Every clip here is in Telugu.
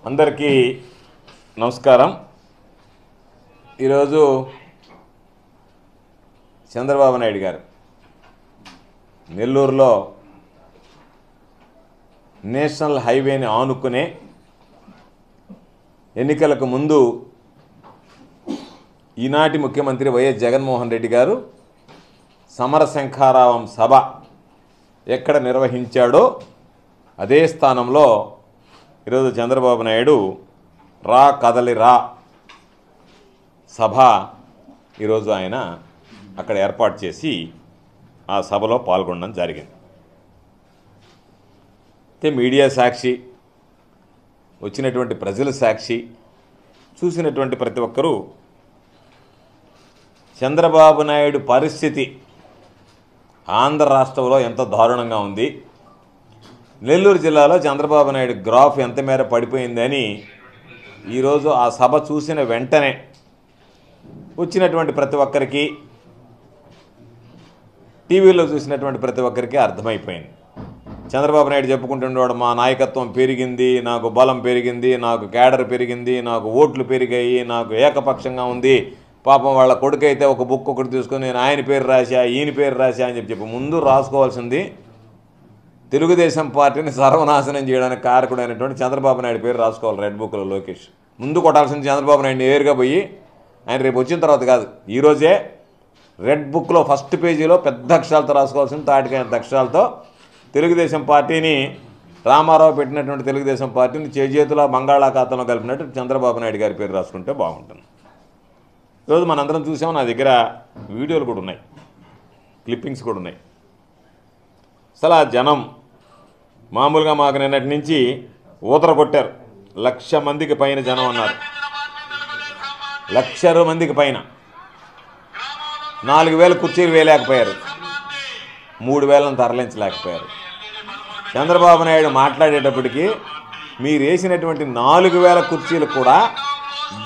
అందరికీ నమస్కారం। ఈరోజు చంద్రబాబు నాయుడు గారు నెల్లూరులో నేషనల్ హైవేని ఆనుకునే ఎన్నికలకు ముందు ఈనాటి ముఖ్యమంత్రి వైఎస్ జగన్మోహన్ రెడ్డి గారు సమరశంఖారావం సభ ఎక్కడ నిర్వహించాడో అదే స్థానంలో ఈరోజు చంద్రబాబు నాయుడు రా కదలి రా సభ ఈరోజు ఆయన అక్కడ ఏర్పాటు చేసి ఆ సభలో పాల్గొనడం జరిగింది। అయితే మీడియా సాక్షి, వచ్చినటువంటి ప్రజల సాక్షి, చూసినటువంటి ప్రతి ఒక్కరూ చంద్రబాబు నాయుడు పరిస్థితి ఆంధ్ర రాష్ట్రంలో ఎంత దారుణంగా ఉంది, నెల్లూరు జిల్లాలో చంద్రబాబు నాయుడు గ్రాఫ్ ఎంత మేర పడిపోయిందని ఈరోజు ఆ సభ చూసిన వెంటనే వచ్చినటువంటి ప్రతి ఒక్కరికి, టీవీలో చూసినటువంటి ప్రతి ఒక్కరికి అర్థమైపోయింది। చంద్రబాబు నాయుడు చెప్పుకుంటున్నాడు, మా నాయకత్వం పెరిగింది, నాకు బలం పెరిగింది, నాకు క్యాడర్ పెరిగింది, నాకు ఓట్లు పెరిగాయి, నాకు ఏకపక్షంగా ఉంది, పాపం వాళ్ళ కొడుకైతే ఒక బుక్ ఒకటి తీసుకొని నేను ఆయన పేరు రాశా, ఈయన పేరు రాశా అని చెప్పి ముందు రాసుకోవాల్సింది తెలుగుదేశం పార్టీని సర్వనాశనం చేయడానికి కారకుడైనటువంటి చంద్రబాబు నాయుడు పేరు రాసుకోవాలి రెడ్ బుక్లో లోకేష్। ముందు కొట్టాల్సింది చంద్రబాబు నాయుడు నేరుగా పోయి, ఆయన రేపు వచ్చిన తర్వాత కాదు, ఈరోజే రెడ్ బుక్లో ఫస్ట్ పేజీలో పెద్ద అక్షరాలతో రాసుకోవాల్సింది, తాటికైన అక్షరాలతో తెలుగుదేశం పార్టీని, రామారావు పెట్టినటువంటి తెలుగుదేశం పార్టీని చేతుల బంగాళాఖాతంలో కలిపినట్టు చంద్రబాబు నాయుడు గారి పేరు రాసుకుంటే బాగుంటుంది। ఈరోజు మనందరం చూసాము, నా దగ్గర వీడియోలు కూడా ఉన్నాయి, క్లిప్పింగ్స్ కూడా ఉన్నాయి। అసలు ఆ జనం మామూలుగా మాకు నిన్నటి నుంచి ఊతర కొట్టారు, 1,00,000 మందికి పైన జనం అన్నారు, 1,00,000 మందికి పైన, 4,000 కుర్చీలు వేయలేకపోయారు, 3,000 తరలించలేకపోయారు। చంద్రబాబు నాయుడు మాట్లాడేటప్పటికీ మీరు వేసినటువంటి 4,000 కుర్చీలు కూడా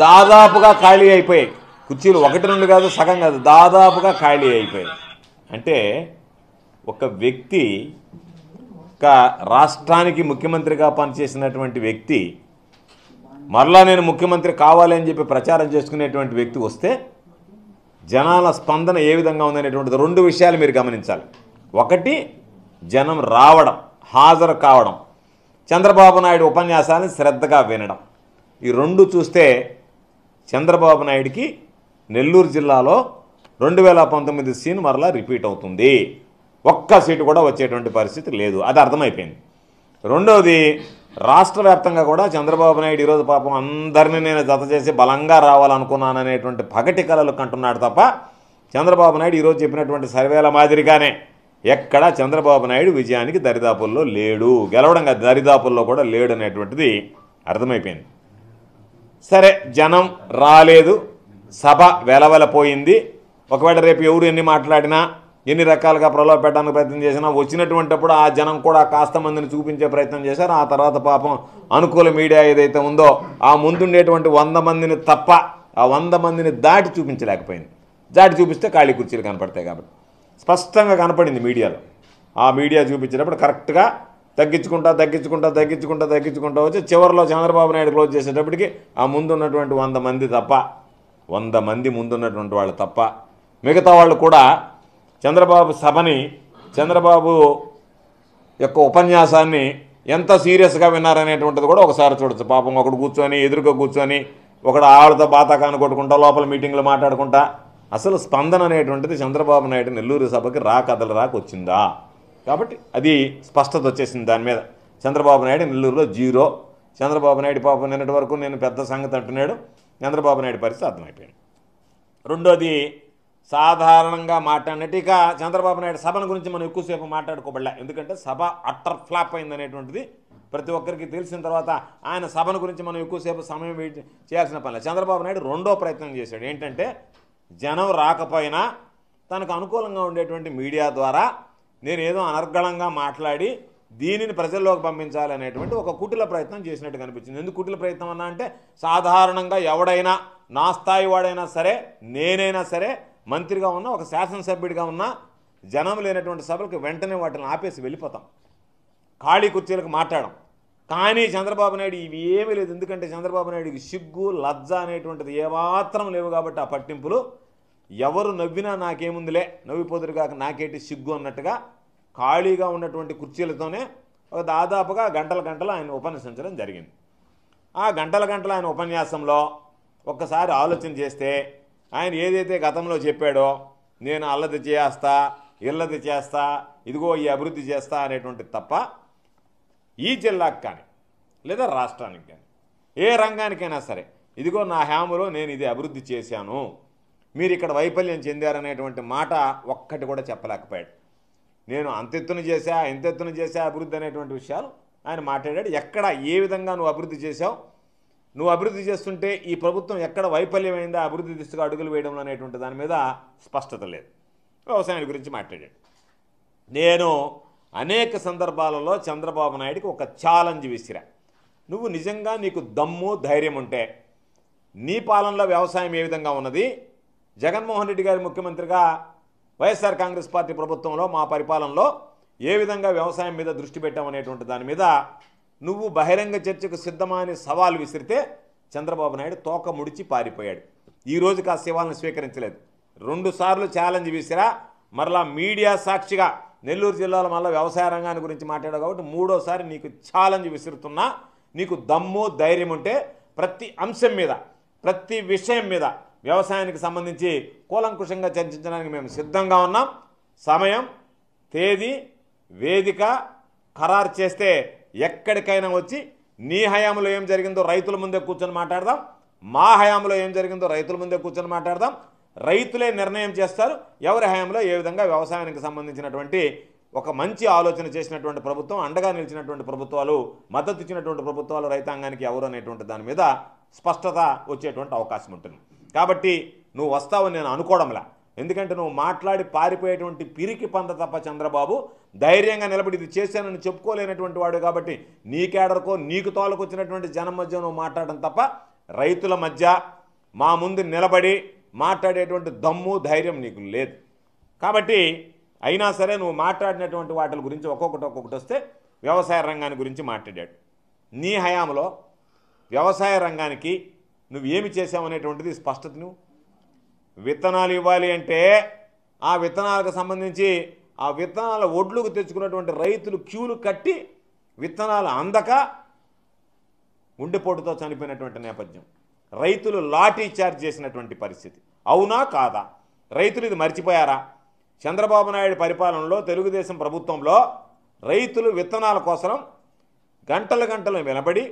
దాదాపుగా ఖాళీ అయిపోయాయి, కుర్చీలు 1-2 కాదు, సగం కాదు, దాదాపుగా ఖాళీ అయిపోయాయి। అంటే ఒక వ్యక్తి, ఒక రాష్ట్రానికి ముఖ్యమంత్రిగా పనిచేసినటువంటి వ్యక్తి మరలా నేను ముఖ్యమంత్రి కావాలి అని చెప్పి ప్రచారం చేసుకునేటువంటి వ్యక్తి వస్తే జనాల స్పందన ఏ విధంగా ఉందనేటువంటిది 2 విషయాలు మీరు గమనించాలి। ఒకటి, జనం రావడం, హాజరు కావడం, చంద్రబాబు నాయుడు ఉపన్యాసాన్ని శ్రద్ధగా వినడం, ఈ 2 చూస్తే చంద్రబాబు నాయుడికి నెల్లూరు జిల్లాలో 2019 సీన్ మరలా రిపీట్ అవుతుంది, ఒక్క సీటు కూడా వచ్చేటువంటి పరిస్థితి లేదు, అది అర్థమైపోయింది। రెండవది, రాష్ట్ర వ్యాప్తంగా కూడా చంద్రబాబు నాయుడు ఈరోజు పాపం అందరినీ నేను జత చేసి బలంగా రావాలనుకున్నాననేటువంటి పగటి కలలు కంటున్నాడు తప్ప చంద్రబాబు నాయుడు ఈరోజు చెప్పినటువంటి సర్వేల మాదిరిగానే ఎక్కడా చంద్రబాబు నాయుడు విజయానికి దరిదాపుల్లో లేడు, గెలవడంగా దరిదాపుల్లో కూడా లేడు అనేటువంటిది అర్థమైపోయింది। సరే, జనం రాలేదు, సభ వెలవెలపోయింది, ఒకవేళ రేపు ఎవరు ఎన్ని మాట్లాడినా, ఎన్ని రకాలుగా ప్రలోభ పెట్టడానికి ప్రయత్నం చేసినా వచ్చినటువంటిప్పుడు ఆ జనం కూడా కాస్త మందిని చూపించే ప్రయత్నం చేశారు। ఆ తర్వాత పాపం అనుకూల మీడియా ఏదైతే ఉందో ఆ ముందుండేటువంటి 100 మందిని తప్ప ఆ 100 మందిని దాటి చూపించలేకపోయింది, దాటి చూపిస్తే ఖాళీ కుర్చీలు కనపడతాయి కాబట్టి స్పష్టంగా కనపడింది మీడియాలో। ఆ మీడియా చూపించేటప్పుడు కరెక్ట్గా తగ్గించుకుంటా వచ్చి చివరిలో చంద్రబాబు నాయుడు క్లోజ్ చేసేటప్పటికి ఆ ముందున్నటువంటి 100 మంది తప్ప, 100 మంది ముందున్నటువంటి వాళ్ళు తప్ప మిగతా వాళ్ళు కూడా చంద్రబాబు సభని, చంద్రబాబు యొక్క ఉపన్యాసాన్ని ఎంత సీరియస్గా విన్నారనేటువంటిది కూడా ఒకసారి చూడొచ్చు। పాపం ఒకడు కూర్చొని, ఎదురుగా కూర్చొని, ఒకడు ఆవిడతో బాతాకాన్ని కొట్టుకుంటా, లోపల మీటింగ్లు మాట్లాడుకుంటా, అసలు స్పందన అనేటువంటిది చంద్రబాబు నాయుడు నెల్లూరు సభకి రా కథలు రాకొచ్చిందా? కాబట్టి అది స్పష్టత వచ్చేసింది దాని మీద। చంద్రబాబు నాయుడు నెల్లూరులో 0, చంద్రబాబు నాయుడు పాపం నిన్నటి వరకు నేను పెద్ద సంగతి అంటున్నాడు, చంద్రబాబు నాయుడు పరిస్థితి అర్థమైపోయింది। రెండోది, సాధారణంగా మాట్లాడినట్టు ఇక చంద్రబాబు నాయుడు సభను గురించి మనం ఎక్కువసేపు మాట్లాడుకోబడలే, ఎందుకంటే సభ అట్టర్ ఫ్లాప్ అయిందనేటువంటిది ప్రతి ఒక్కరికి తెలిసిన తర్వాత ఆయన సభను గురించి మనం ఎక్కువసేపు సమయం చేయాల్సిన పని లేదు। చంద్రబాబు నాయుడు రెండో ప్రయత్నం చేశాడు, ఏంటంటే జనం రాకపోయినా తనకు అనుకూలంగా ఉండేటువంటి మీడియా ద్వారా నేను ఏదో అనర్గళంగా మాట్లాడి దీనిని ప్రజల్లోకి పంపించాలి అనేటువంటి ఒక కుటిల ప్రయత్నం చేసినట్టు కనిపించింది। ఎందుకు కుటిల ప్రయత్నం అన్నా అంటే సాధారణంగా ఎవడైనా, నా స్థాయి వాడైనా సరే, నేనైనా సరే, మంత్రిగా ఉన్నా, ఒక శాసనసభ్యుడిగా ఉన్నా, జనం లేనటువంటి సభలకు వెంటనే వాటిని ఆపేసి వెళ్ళిపోతాం, ఖాళీ కుర్చీలకు మాట్లాడడం, కానీ చంద్రబాబు నాయుడు ఇవి ఏమీ లేదు. ఎందుకంటే చంద్రబాబు నాయుడికి సిగ్గు లజ్జ అనేటువంటిది ఏమాత్రం లేవు కాబట్టి ఆ పట్టింపులు ఎవరు నవ్వినా నాకేముందిలే, నవ్విపోదురు కాక నాకేంటి సిగ్గు అన్నట్టుగా ఖాళీగా ఉన్నటువంటి కుర్చీలతోనే ఒక దాదాపుగా గంటలు ఆయన ఉపన్యసించడం జరిగింది. ఆ గంటలు ఆయన ఉపన్యాసంలో ఒక్కసారి ఆలోచన చేస్తే ఆయన ఏదైతే గతంలో చెప్పాడో నేను అల్లది చేస్తా, ఇల్లది చేస్తా, ఇదిగో ఈ అభివృద్ధి చేస్తా అనేటువంటిది తప్ప ఈ జిల్లాకు కానీ లేదా రాష్ట్రానికి కానీ ఏ రంగానికైనా సరే ఇదిగో నా హ్యాములో నేను ఇది అభివృద్ధి చేశాను, మీరు ఇక్కడ వైఫల్యం చెందారనేటువంటి మాట ఒక్కటి కూడా చెప్పలేకపోయాడు. నేను అంతెత్తున చేశా ఇంతెత్తున చేశా అభివృద్ధి అనేటువంటి విషయాలు ఆయన మాట్లాడాడు. ఎక్కడ ఏ విధంగా నువ్వు అభివృద్ధి చేశావు, నువ్వు అభివృద్ధి చేస్తుంటే ఈ ప్రభుత్వం ఎక్కడ వైఫల్యమైందా అభివృద్ధి దిశగా అడుగులు వేయడంలో అనేటువంటి దాని మీద స్పష్టత లేదు. వ్యవసాయం గురించి మాట్లాడాడు. నేను అనేక సందర్భాలలో చంద్రబాబు నాయుడికి ఒక ఛాలెంజ్ విసిరా, నువ్వు నిజంగా నీకు దమ్ము ధైర్యం ఉంటే నీ పాలనలో వ్యవసాయం ఏ విధంగా ఉన్నది, జగన్మోహన్ రెడ్డి గారి ముఖ్యమంత్రిగా వైఎస్ఆర్ కాంగ్రెస్ పార్టీ ప్రభుత్వంలో మా పరిపాలనలో ఏ విధంగా వ్యవసాయం మీద దృష్టి పెట్టామనేటువంటి దాని మీద నువ్వు బహిరంగ చర్చకు సిద్ధమా అని సవాల్ విసిరితే చంద్రబాబు నాయుడు తోక ముడిచి పారిపోయాడు. ఈ రోజుకి ఆ సవాల్ని స్వీకరించలేదు. 2 సార్లు ఛాలెంజ్ విసిరా, మరలా మీడియా సాక్షిగా నెల్లూరు జిల్లాలో మళ్ళీ వ్యవసాయ రంగాన్ని గురించి మాట్లాడావు కాబట్టి 3వసారి నీకు ఛాలెంజ్ విసురుతున్నా, నీకు దమ్ము ధైర్యం ఉంటే ప్రతి అంశం మీద ప్రతి విషయం మీద వ్యవసాయానికి సంబంధించి కూలంకుషంగా చర్చించడానికి మేము సిద్ధంగా ఉన్నాం. సమయం తేదీ వేదిక ఖరారు చేస్తే ఎక్కడికైనా వచ్చి నీ హయాంలో ఏం జరిగిందో రైతుల ముందే కూర్చొని మాట్లాడదాం, మా హయాంలో ఏం జరిగిందో రైతుల ముందే కూర్చొని మాట్లాడదాం. రైతులే నిర్ణయం చేస్తారు ఎవరి హయాంలో ఏ విధంగా వ్యవసాయానికి సంబంధించినటువంటి ఒక మంచి ఆలోచన చేసినటువంటి ప్రభుత్వం, అండగా నిలిచినటువంటి ప్రభుత్వాలు, మద్దతు ఇచ్చినటువంటి ప్రభుత్వాలు రైతాంగానికి ఎవరు అనేటువంటి దాని మీద స్పష్టత వచ్చేటువంటి అవకాశం ఉంటుంది. కాబట్టి నువ్వు వస్తావని నేను అనుకోవడంలా. ఎందుకంటే నువ్వు మాట్లాడి పారిపోయేటువంటి పిరికి పంద తప్ప చంద్రబాబు ధైర్యంగా నిలబడి ఇది చేశానని చెప్పుకోలేనటువంటి వాడు. కాబట్టి నీ కేడర్కో నీకు తోలుకొచ్చినటువంటి జనం మధ్య నువ్వు మాట్లాడడం తప్ప రైతుల మధ్య మా ముందు నిలబడి మాట్లాడేటువంటి దమ్ము ధైర్యం నీకు లేదు. కాబట్టి అయినా సరే నువ్వు మాట్లాడినటువంటి వాటి గురించి ఒక్కొక్కటి వస్తే వ్యవసాయ రంగాన్ని గురించి మాట్లాడాడు. నీ హయాంలో వ్యవసాయ రంగానికి నువ్వు ఏమి చేసావనేటువంటిది స్పష్టత. నువ్వు విత్తనాలు ఇవ్వాలి అంటే ఆ విత్తనాలకు సంబంధించి ఆ విత్తనాల ఒడ్లుకు తెచ్చుకున్నటువంటి రైతులు క్యూలు కట్టి విత్తనాలు అందక గుండెపోటుతో చనిపోయినటువంటి నేపథ్యం, రైతులు లాఠీ చార్జ్ చేసినటువంటి పరిస్థితి. అవునా కాదా? రైతులు ఇది మర్చిపోయారా? చంద్రబాబు నాయుడు పరిపాలనలో తెలుగుదేశం ప్రభుత్వంలో రైతులు విత్తనాల కోసం గంటలు వినబడి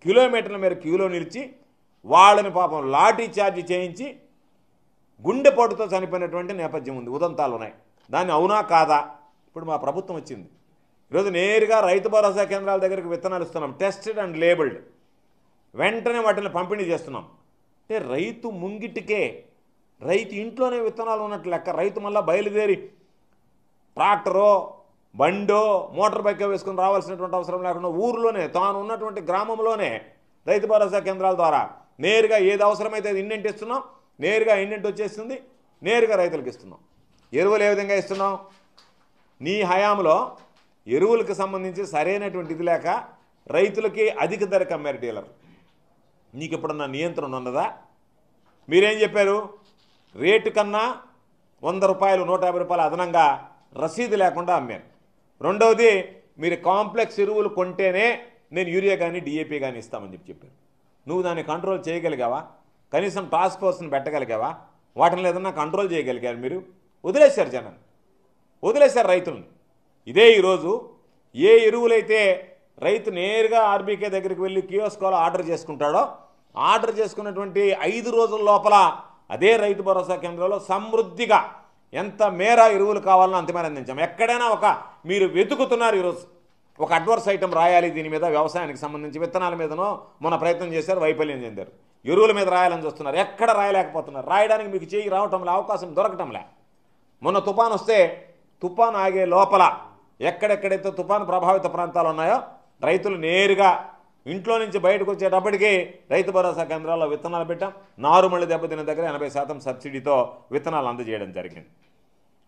కిలోమీటర్ల మేర క్యూలో నిలిచి వాళ్ళని పాపం లాఠీ చార్జ్ చేయించి గుండెపోటుతో చనిపోయినటువంటి నేపథ్యం ఉంది, ఉదంతాలు ఉన్నాయి. దాన్ని అవునా కాదా? ఇప్పుడు మా ప్రభుత్వం వచ్చింది, ఈరోజు నేరుగా రైతు భరోసా కేంద్రాల దగ్గరికి విత్తనాలు ఇస్తున్నాం, టెస్టెడ్ అండ్ లేబుల్డ్, వెంటనే వాటిని పంపిణీ చేస్తున్నాం. అంటే రైతు ముంగిటికే, రైతు ఇంట్లోనే విత్తనాలు ఉన్నట్లు లెక్క. రైతు మళ్ళీ బయలుదేరి ట్రాక్టరో బండో మోటార్ బైక్ వేసుకుని రావాల్సినటువంటి అవసరం లేకుండా ఊర్లోనే తాను ఉన్నటువంటి గ్రామంలోనే రైతు భరోసా కేంద్రాల ద్వారా నేరుగా ఏది అవసరమైతే అది ఇండెంట్ ఇస్తున్నాం, నేరుగా ఇండెంట్ వచ్చేస్తుంది, నేరుగా రైతులకు ఇస్తున్నాం. ఎరువులు ఏ విధంగా ఇస్తున్నాం? నీ హయాంలో ఎరువులకు సంబంధించి సరైనటువంటి ఇది లేక రైతులకి అధిక ధరకు అమ్మారు డీలర్. నీకు ఎప్పుడన్నా నియంత్రణ ఉన్నదా? మీరేం చెప్పారు? రేటు కన్నా 100 రూపాయలు 150 రూపాయలు అదనంగా రసీదు లేకుండా అమ్మారు. రెండవది, మీరు కాంప్లెక్స్ ఎరువులు కొంటేనే నేను యూరియా కానీ డిఏపీ కానీ ఇస్తామని చెప్పారు. నువ్వు దాన్ని కంట్రోల్ చేయగలిగావా? కనీసం టాస్క్ ఫోర్స్ని పెట్టగలిగావా? వాటిని ఏదన్నా కంట్రోల్ చేయగలిగారు? మీరు వదిలేశారు, జనాన్ని వదిలేశారు, రైతుల్ని. ఇదే ఈరోజు ఏ ఎరువులైతే రైతు నేరుగా ఆర్బీకే దగ్గరికి వెళ్ళి కియోస్కోలో ఆర్డర్ చేసుకుంటాడో, ఆర్డర్ చేసుకున్నటువంటి 5 రోజుల లోపల అదే రైతు భరోసా కేంద్రంలో సమృద్ధిగా ఎంత మేర ఎరువులు కావాలనో అంత మేర అందించాం. ఎక్కడైనా మీరు వెతుకుతున్నారు ఈరోజు ఒక అడ్వర్స్ ఐటమ్ రాయాలి దీని మీద, వ్యవసాయానికి సంబంధించి విత్తనాల మీదనో మొన్న ప్రయత్నం చేశారు, వైఫల్యం చెందారు. ఎరువుల మీద రాయాలని చూస్తున్నారు, ఎక్కడ రాయలేకపోతున్నారు. రాయడానికి మీకు చేయి రావటంలే, అవకాశం దొరకటంలే. మొన్న తుఫాన్ వస్తే తుఫాన్ ఆగే లోపల ఎక్కడెక్కడైతే తుఫాను ప్రభావిత ప్రాంతాలు ఉన్నాయో రైతులు నేరుగా ఇంట్లో నుంచి బయటకు వచ్చేటప్పటికి రైతు భరోసా కేంద్రాల్లో విత్తనాలు పెట్టాం. నారుమళ్ళి దెబ్బతిన దగ్గర 80% సబ్సిడీతో విత్తనాలు అందజేయడం జరిగింది.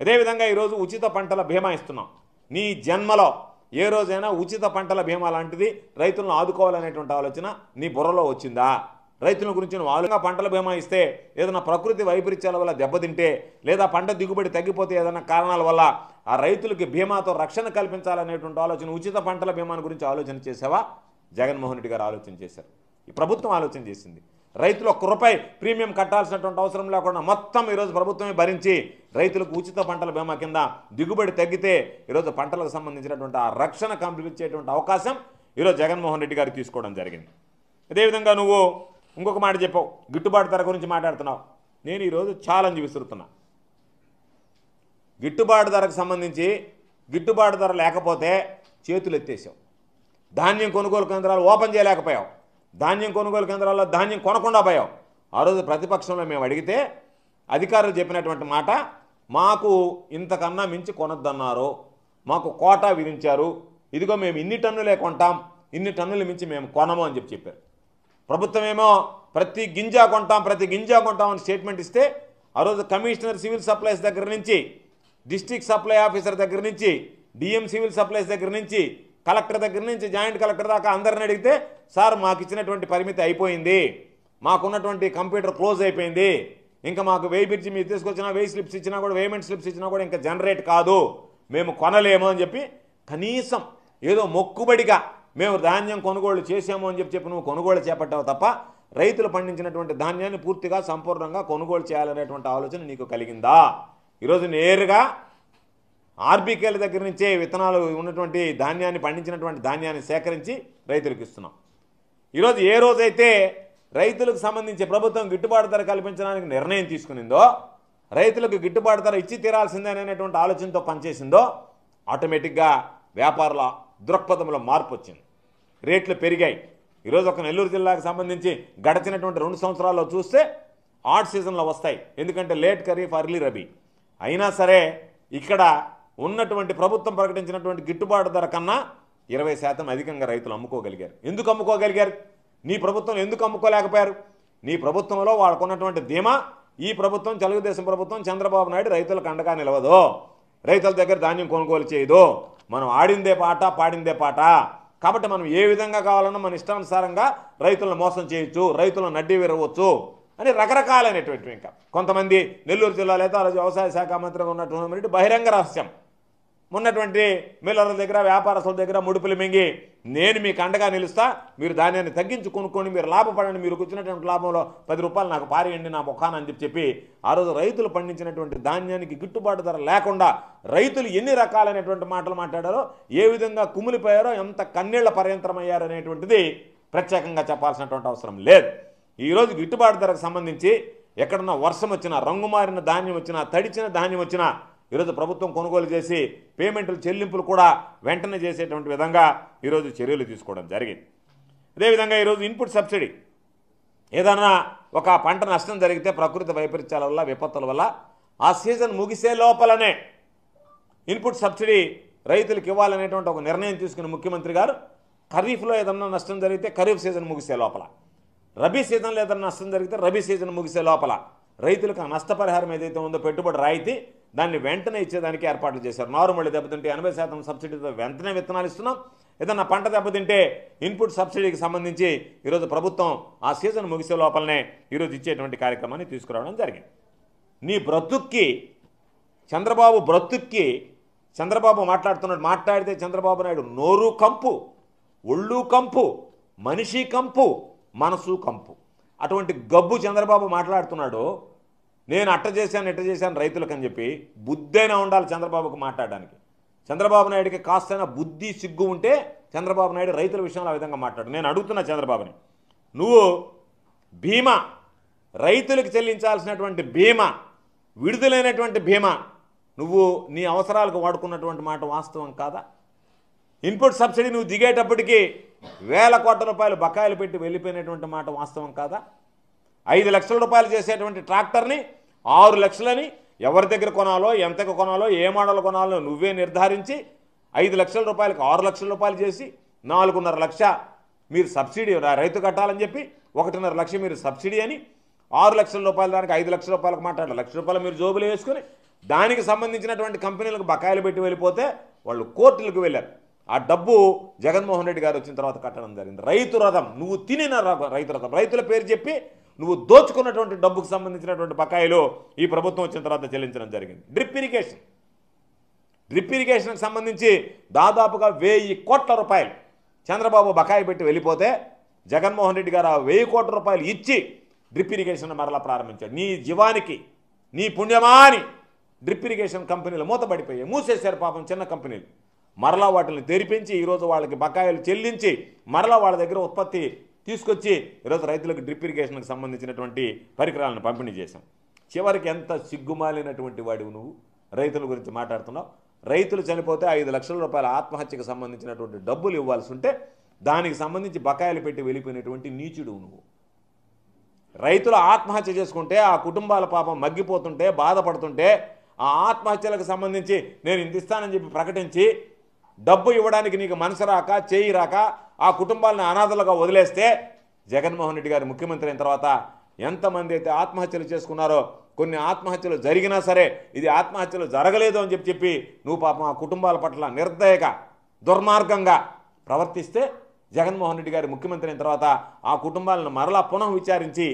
అదేవిధంగా ఈరోజు ఉచిత పంటల బీమా ఇస్తున్నాం. నీ జన్మలో ఏ రోజైనా ఉచిత పంటల బీమా లాంటిది రైతులను ఆదుకోవాలనేటువంటి ఆలోచన నీ బుర్రలో వచ్చిందా? రైతుల గురించి నువ్వు ఆలోచన పంటల బీమా ఇస్తే ఏదైనా ప్రకృతి వైపరీత్యాల వల్ల దెబ్బతింటే లేదా పంట దిగుబడి తగ్గిపోతే ఏదైనా కారణాల వల్ల ఆ రైతులకి బీమాతో రక్షణ కల్పించాలనేటువంటి ఆలోచన, ఉచిత పంటల బీమాను గురించి ఆలోచన చేసావా? జగన్మోహన్ రెడ్డి గారు ఆలోచన చేశారు, ఈ ప్రభుత్వం ఆలోచన చేసింది. రైతులు ₹1 ప్రీమియం కట్టాల్సినటువంటి అవసరం లేకుండా మొత్తం ఈరోజు ప్రభుత్వమే భరించి రైతులకు ఉచిత పంటల బీమా కింద దిగుబడి తగ్గితే ఈరోజు పంటలకు సంబంధించినటువంటి ఆ రక్షణ కల్పించేటువంటి అవకాశం ఈరోజు జగన్మోహన్ రెడ్డి గారు తీసుకోవడం జరిగింది. అదేవిధంగా నువ్వు ఇంకొక మాట చెప్పావు, గిట్టుబాటు ధర గురించి మాట్లాడుతున్నావు. నేను ఈరోజు ఛాలెంజ్ విసురుతున్నా. గిట్టుబాటు ధరకు సంబంధించి గిట్టుబాటు ధర లేకపోతే చేతులు ఎత్తేసావు. ధాన్యం కొనుగోలు కేంద్రాలు ఓపెన్ చేయలేకపోయావు. ధాన్యం కొనుగోలు కేంద్రాల్లో ధాన్యం కొనకుండా పోయావు. ఆ రోజు ప్రతిపక్షంలో మేము అడిగితే అధికారులు చెప్పినటువంటి మాట, మాకు ఇంతకన్నా మించి కొనొద్దన్నారు, మాకు కోటా విధించారు, ఇదిగో మేము ఇన్ని టన్నులే కొంటాం, ఇన్ని టన్నులు మించి మేము కొనము అని చెప్పారు. ప్రభుత్వం ఏమో ప్రతి గింజ కొంటాం అని స్టేట్మెంట్ ఇస్తే ఆ రోజు కమిషనర్ సివిల్ సప్లైస్ దగ్గర నుంచి, డిస్ట్రిక్ట్ సప్లై ఆఫీసర్ దగ్గర నుంచి, డిఎం సివిల్ సప్లైస్ దగ్గర నుంచి, కలెక్టర్ దగ్గర నుంచి జాయింట్ కలెక్టర్ దాకా అందరిని అడిగితే, సార్ మాకు ఇచ్చినటువంటి పరిమితి అయిపోయింది, మాకున్నటువంటి కంప్యూటర్ క్లోజ్ అయిపోయింది, ఇంకా మాకు వేయి బిర్చి మీరు తీసుకొచ్చినా, వేయి స్లిప్స్ ఇచ్చినా కూడా, వేమెంట్ స్లిప్స్ ఇచ్చినా కూడా ఇంకా జనరేట్ కాదు, మేము కొనలేము అని చెప్పి కనీసం ఏదో మొక్కుబడిగా మేము ధాన్యం కొనుగోలు చేసాము అని చెప్పి నువ్వు కొనుగోలు చేపట్టావు తప్ప రైతులు పండించినటువంటి ధాన్యాన్ని పూర్తిగా సంపూర్ణంగా కొనుగోలు చేయాలనేటువంటి ఆలోచన నీకు కలిగిందా? ఈరోజు నేరుగా ఆర్బీకేల దగ్గర నుంచే విత్తనాలు ఉన్నటువంటి ధాన్యాన్ని పండించినటువంటి ధాన్యాన్ని సేకరించి రైతులకు ఇస్తున్నాం. ఈరోజు ఏ రోజైతే రైతులకు సంబంధించి ప్రభుత్వం గిట్టుబాటు ధర కల్పించడానికి నిర్ణయం తీసుకునిందో, రైతులకు గిట్టుబాటు ధర ఇచ్చి తీరాల్సిందే అనేటువంటి ఆలోచనతో పనిచేసిందో, ఆటోమేటిక్గా వ్యాపారుల దృక్పథంలో మార్పు వచ్చింది, రేట్లు పెరిగాయి. ఈరోజు ఒక నెల్లూరు జిల్లాకు సంబంధించి గడిచినటువంటి 2 సంవత్సరాల్లో చూస్తే ఆడ్ సీజన్లో వస్తాయి, ఎందుకంటే లేట్ ఖరీఫ్ అర్లీ రబీ. అయినా సరే ఇక్కడ ఉన్నటువంటి ప్రభుత్వం ప్రకటించినటువంటి గిట్టుబాటు ధర కన్నా 20% అధికంగా రైతులు అమ్ముకోగలిగారు. ఎందుకు అమ్ముకోగలిగారు? నీ ప్రభుత్వం ఎందుకు అమ్ముకోలేకపోయారు? నీ ప్రభుత్వంలో వాళ్ళకున్నటువంటి ధీమా, ఈ ప్రభుత్వం తెలుగుదేశం ప్రభుత్వం చంద్రబాబు నాయుడు రైతులకు అండగా నిలవదు, రైతుల దగ్గర ధాన్యం కొనుగోలు చేయదు, మనం ఆడిందే పాట పాడిందే పాట, కాబట్టి మనం ఏ విధంగా కావాలన్నా మన ఇష్టానుసారంగా రైతులను మోసం చేయొచ్చు, రైతులను నడ్డి విరవచ్చు అని రకరకాలైనటువంటి, ఇంకా కొంతమంది నెల్లూరు జిల్లాలో అయితే ఆ రోజు వ్యవసాయ శాఖ మంత్రిగా ఉన్నటువంటి బహిరంగ రహస్యం, ఉన్నటువంటి మిల్లర్ల దగ్గర వ్యాపారస్తుల దగ్గర ముడుపులు మింగి నేను మీకు అండగా నిలుస్తా, మీరు ధాన్యాన్ని తగ్గించి కొనుక్కొని మీరు లాభపడండి, మీరు వచ్చినటువంటి లాభంలో ₹10 నాకు పారేయండి నా ముఖాన అని చెప్పి ఆ రోజు రైతులు పండించినటువంటి ధాన్యానికి గిట్టుబాటు ధర లేకుండా రైతులు ఎన్ని రకాలైనటువంటి మాటలు మాట్లాడారో, ఏ విధంగా కుమిలిపోయారో, ఎంత కన్నీళ్ల పర్యంతరమయ్యారనేటువంటిది ప్రత్యేకంగా చెప్పాల్సినటువంటి అవసరం లేదు. ఈరోజు గిట్టుబాటు ధరకు సంబంధించి ఎక్కడన్నా వర్షం వచ్చినా, రంగుమారిన ధాన్యం వచ్చినా, తడిచిన ధాన్యం వచ్చినా ఈరోజు ప్రభుత్వం కొనుగోలు చేసి పేమెంట్లు చెల్లింపులు కూడా వెంటనే చేసేటువంటి విధంగా ఈరోజు చర్యలు తీసుకోవడం జరిగింది. అదేవిధంగా ఈరోజు ఇన్పుట్ సబ్సిడీ, ఏదన్నా ఒక పంట నష్టం జరిగితే ప్రకృతి వైపరీత్యాల వల్ల, విపత్తుల వల్ల ఆ సీజన్ ముగిసే లోపలనే ఇన్పుట్ సబ్సిడీ రైతులకు ఇవ్వాలనేటువంటి ఒక నిర్ణయం తీసుకున్న ముఖ్యమంత్రి గారు, ఖరీఫ్లో ఏదన్నా నష్టం జరిగితే ఖరీఫ్ సీజన్ ముగిసే లోపల, రబీ సీజన్లో ఏదైనా నష్టం జరిగితే రబీ సీజన్ ముగిసే లోపల రైతులకు ఆ నష్టపరిహారం ఏదైతే ఉందో పెట్టుబడి రాయితీ దాన్ని వెంటనే ఇచ్చేదానికి ఏర్పాట్లు చేశారు. నారుమడి దెబ్బతింటే 80% సబ్సిడీతో వెంటనే విత్తనాలు ఇస్తున్నాం. ఏదన్నా పంట దెబ్బతింటే ఇన్పుట్ సబ్సిడీకి సంబంధించి ఈరోజు ప్రభుత్వం ఆ సీజన్ ముగిసే లోపలనే ఈరోజు ఇచ్చేటువంటి కార్యక్రమాన్ని తీసుకురావడం జరిగింది. నీ బ్రతుక్కి చంద్రబాబు మాట్లాడితే చంద్రబాబు నాయుడు నోరు కంపు, ఒళ్ళు కంపు, మనిషి కంపు, మనసు కంపు. అటువంటి గబ్బు చంద్రబాబు మాట్లాడుతున్నాడు. నేను అట్ట చేశాను రైతులకు అని చెప్పి బుద్ధైనా ఉండాలి చంద్రబాబుకు మాట్లాడడానికి. చంద్రబాబు నాయుడికి కాస్తైనా బుద్ధి సిగ్గు ఉంటే చంద్రబాబు నాయుడు రైతుల విషయంలో ఆ విధంగా మాట్లాడు. నేను అడుగుతున్నా చంద్రబాబుని, నువ్వు బీమా, రైతులకు చెల్లించాల్సినటువంటి బీమా, విడుదలైనటువంటి బీమా నువ్వు నీ అవసరాలకు వాడుకున్నటువంటి మాట వాస్తవం కాదా? ఇన్పుట్ సబ్సిడీ నువ్వు దిగేటప్పటికీ వేల కోట్ల రూపాయలు బకాయిలు పెట్టి వెళ్ళిపోయినటువంటి మాట వాస్తవం కాదా? 5 లక్షల రూపాయలు చేసేటువంటి ట్రాక్టర్ని 6 లక్షలని ఎవరి దగ్గర కొనాలో, ఎంతకు కొనాలో, ఏ మోడల్ కొనాలో నువ్వే నిర్ధారించి 5 లక్షల రూపాయలకు 6 లక్షల రూపాయలు చేసి 4.5 లక్ష మీరు సబ్సిడీ రైతు కట్టాలని చెప్పి 1.5 లక్ష మీరు సబ్సిడీ అని 6 లక్షల రూపాయల దానికి 5 లక్షల రూపాయలకు మాట్లాడారు. 1 లక్ష రూపాయలు మీరు జోబులు వేసుకుని దానికి సంబంధించినటువంటి కంపెనీలకు బకాయిలు పెట్టి వెళ్ళిపోతే వాళ్ళు కోర్టులకు వెళ్ళారు. ఆ డబ్బు జగన్మోహన్ రెడ్డి గారు వచ్చిన తర్వాత కట్టడం జరిగింది. రైతు రథం, నువ్వు తినిన రైతు రథం, రైతుల పేరు చెప్పి నువ్వు దోచుకున్నటువంటి డబ్బుకు సంబంధించినటువంటి బకాయిలు ఈ ప్రభుత్వం వచ్చిన తర్వాత చెల్లించడం జరిగింది. డ్రిప్ ఇరిగేషన్కి సంబంధించి దాదాపుగా 1000 కోట్ల రూపాయలు చంద్రబాబు బకాయి పెట్టి వెళ్ళిపోతే జగన్మోహన్ రెడ్డి గారు ఆ 1000 కోట్ల రూపాయలు ఇచ్చి డ్రిప్ ఇరిగేషన్ మరలా ప్రారంభించాడు. నీ జీవానికి నీ పుణ్యమాని డ్రిప్ ఇరిగేషన్ కంపెనీలు మూతపడిపోయాయి, మూసేశారు పాపం చిన్న కంపెనీలు. మరలా వాటిని తెరిపించి ఈరోజు వాళ్ళకి బకాయిలు చెల్లించి మరలా వాళ్ళ దగ్గర ఉత్పత్తి తీసుకొచ్చి ఈరోజు రైతులకు డ్రిప్ ఇరిగేషన్కి సంబంధించినటువంటి పరికరాలను పంపిణీ చేశాం. చివరికి ఎంత సిగ్గుమాలినటువంటి వాడివి నువ్వు రైతుల గురించి మాట్లాడుతున్నావు. రైతులు చనిపోతే 5 లక్షల రూపాయల ఆత్మహత్యకు సంబంధించినటువంటి డబ్బులు ఇవ్వాల్సి ఉంటే దానికి సంబంధించి బకాయిలు పెట్టి వెళ్ళిపోయినటువంటి నీచుడు నువ్వు. రైతులు ఆత్మహత్య చేసుకుంటే ఆ కుటుంబాల పాపం మగ్గిపోతుంటే బాధపడుతుంటే ఆ ఆత్మహత్యలకు సంబంధించి నేను ఇంత ఇస్తానని చెప్పి ప్రకటించి డబ్బు ఇవ్వడానికి నీకు మనసు రాక చేయి రాక ఆ కుటుంబాలను అనాథలుగా వదిలేస్తే జగన్మోహన్ రెడ్డి గారు ముఖ్యమంత్రి అయిన తర్వాత ఎంతమంది అయితే ఆత్మహత్యలు చేసుకున్నారో, కొన్ని ఆత్మహత్యలు జరిగినా సరే ఇది ఆత్మహత్యలు జరగలేదు అని చెప్పి నువ్వు పాపం ఆ కుటుంబాల పట్ల నిర్దయగా దుర్మార్గంగా ప్రవర్తిస్తే జగన్మోహన్ రెడ్డి గారు ముఖ్యమంత్రి అయిన తర్వాత ఆ కుటుంబాలను మరలా పునః విచారించి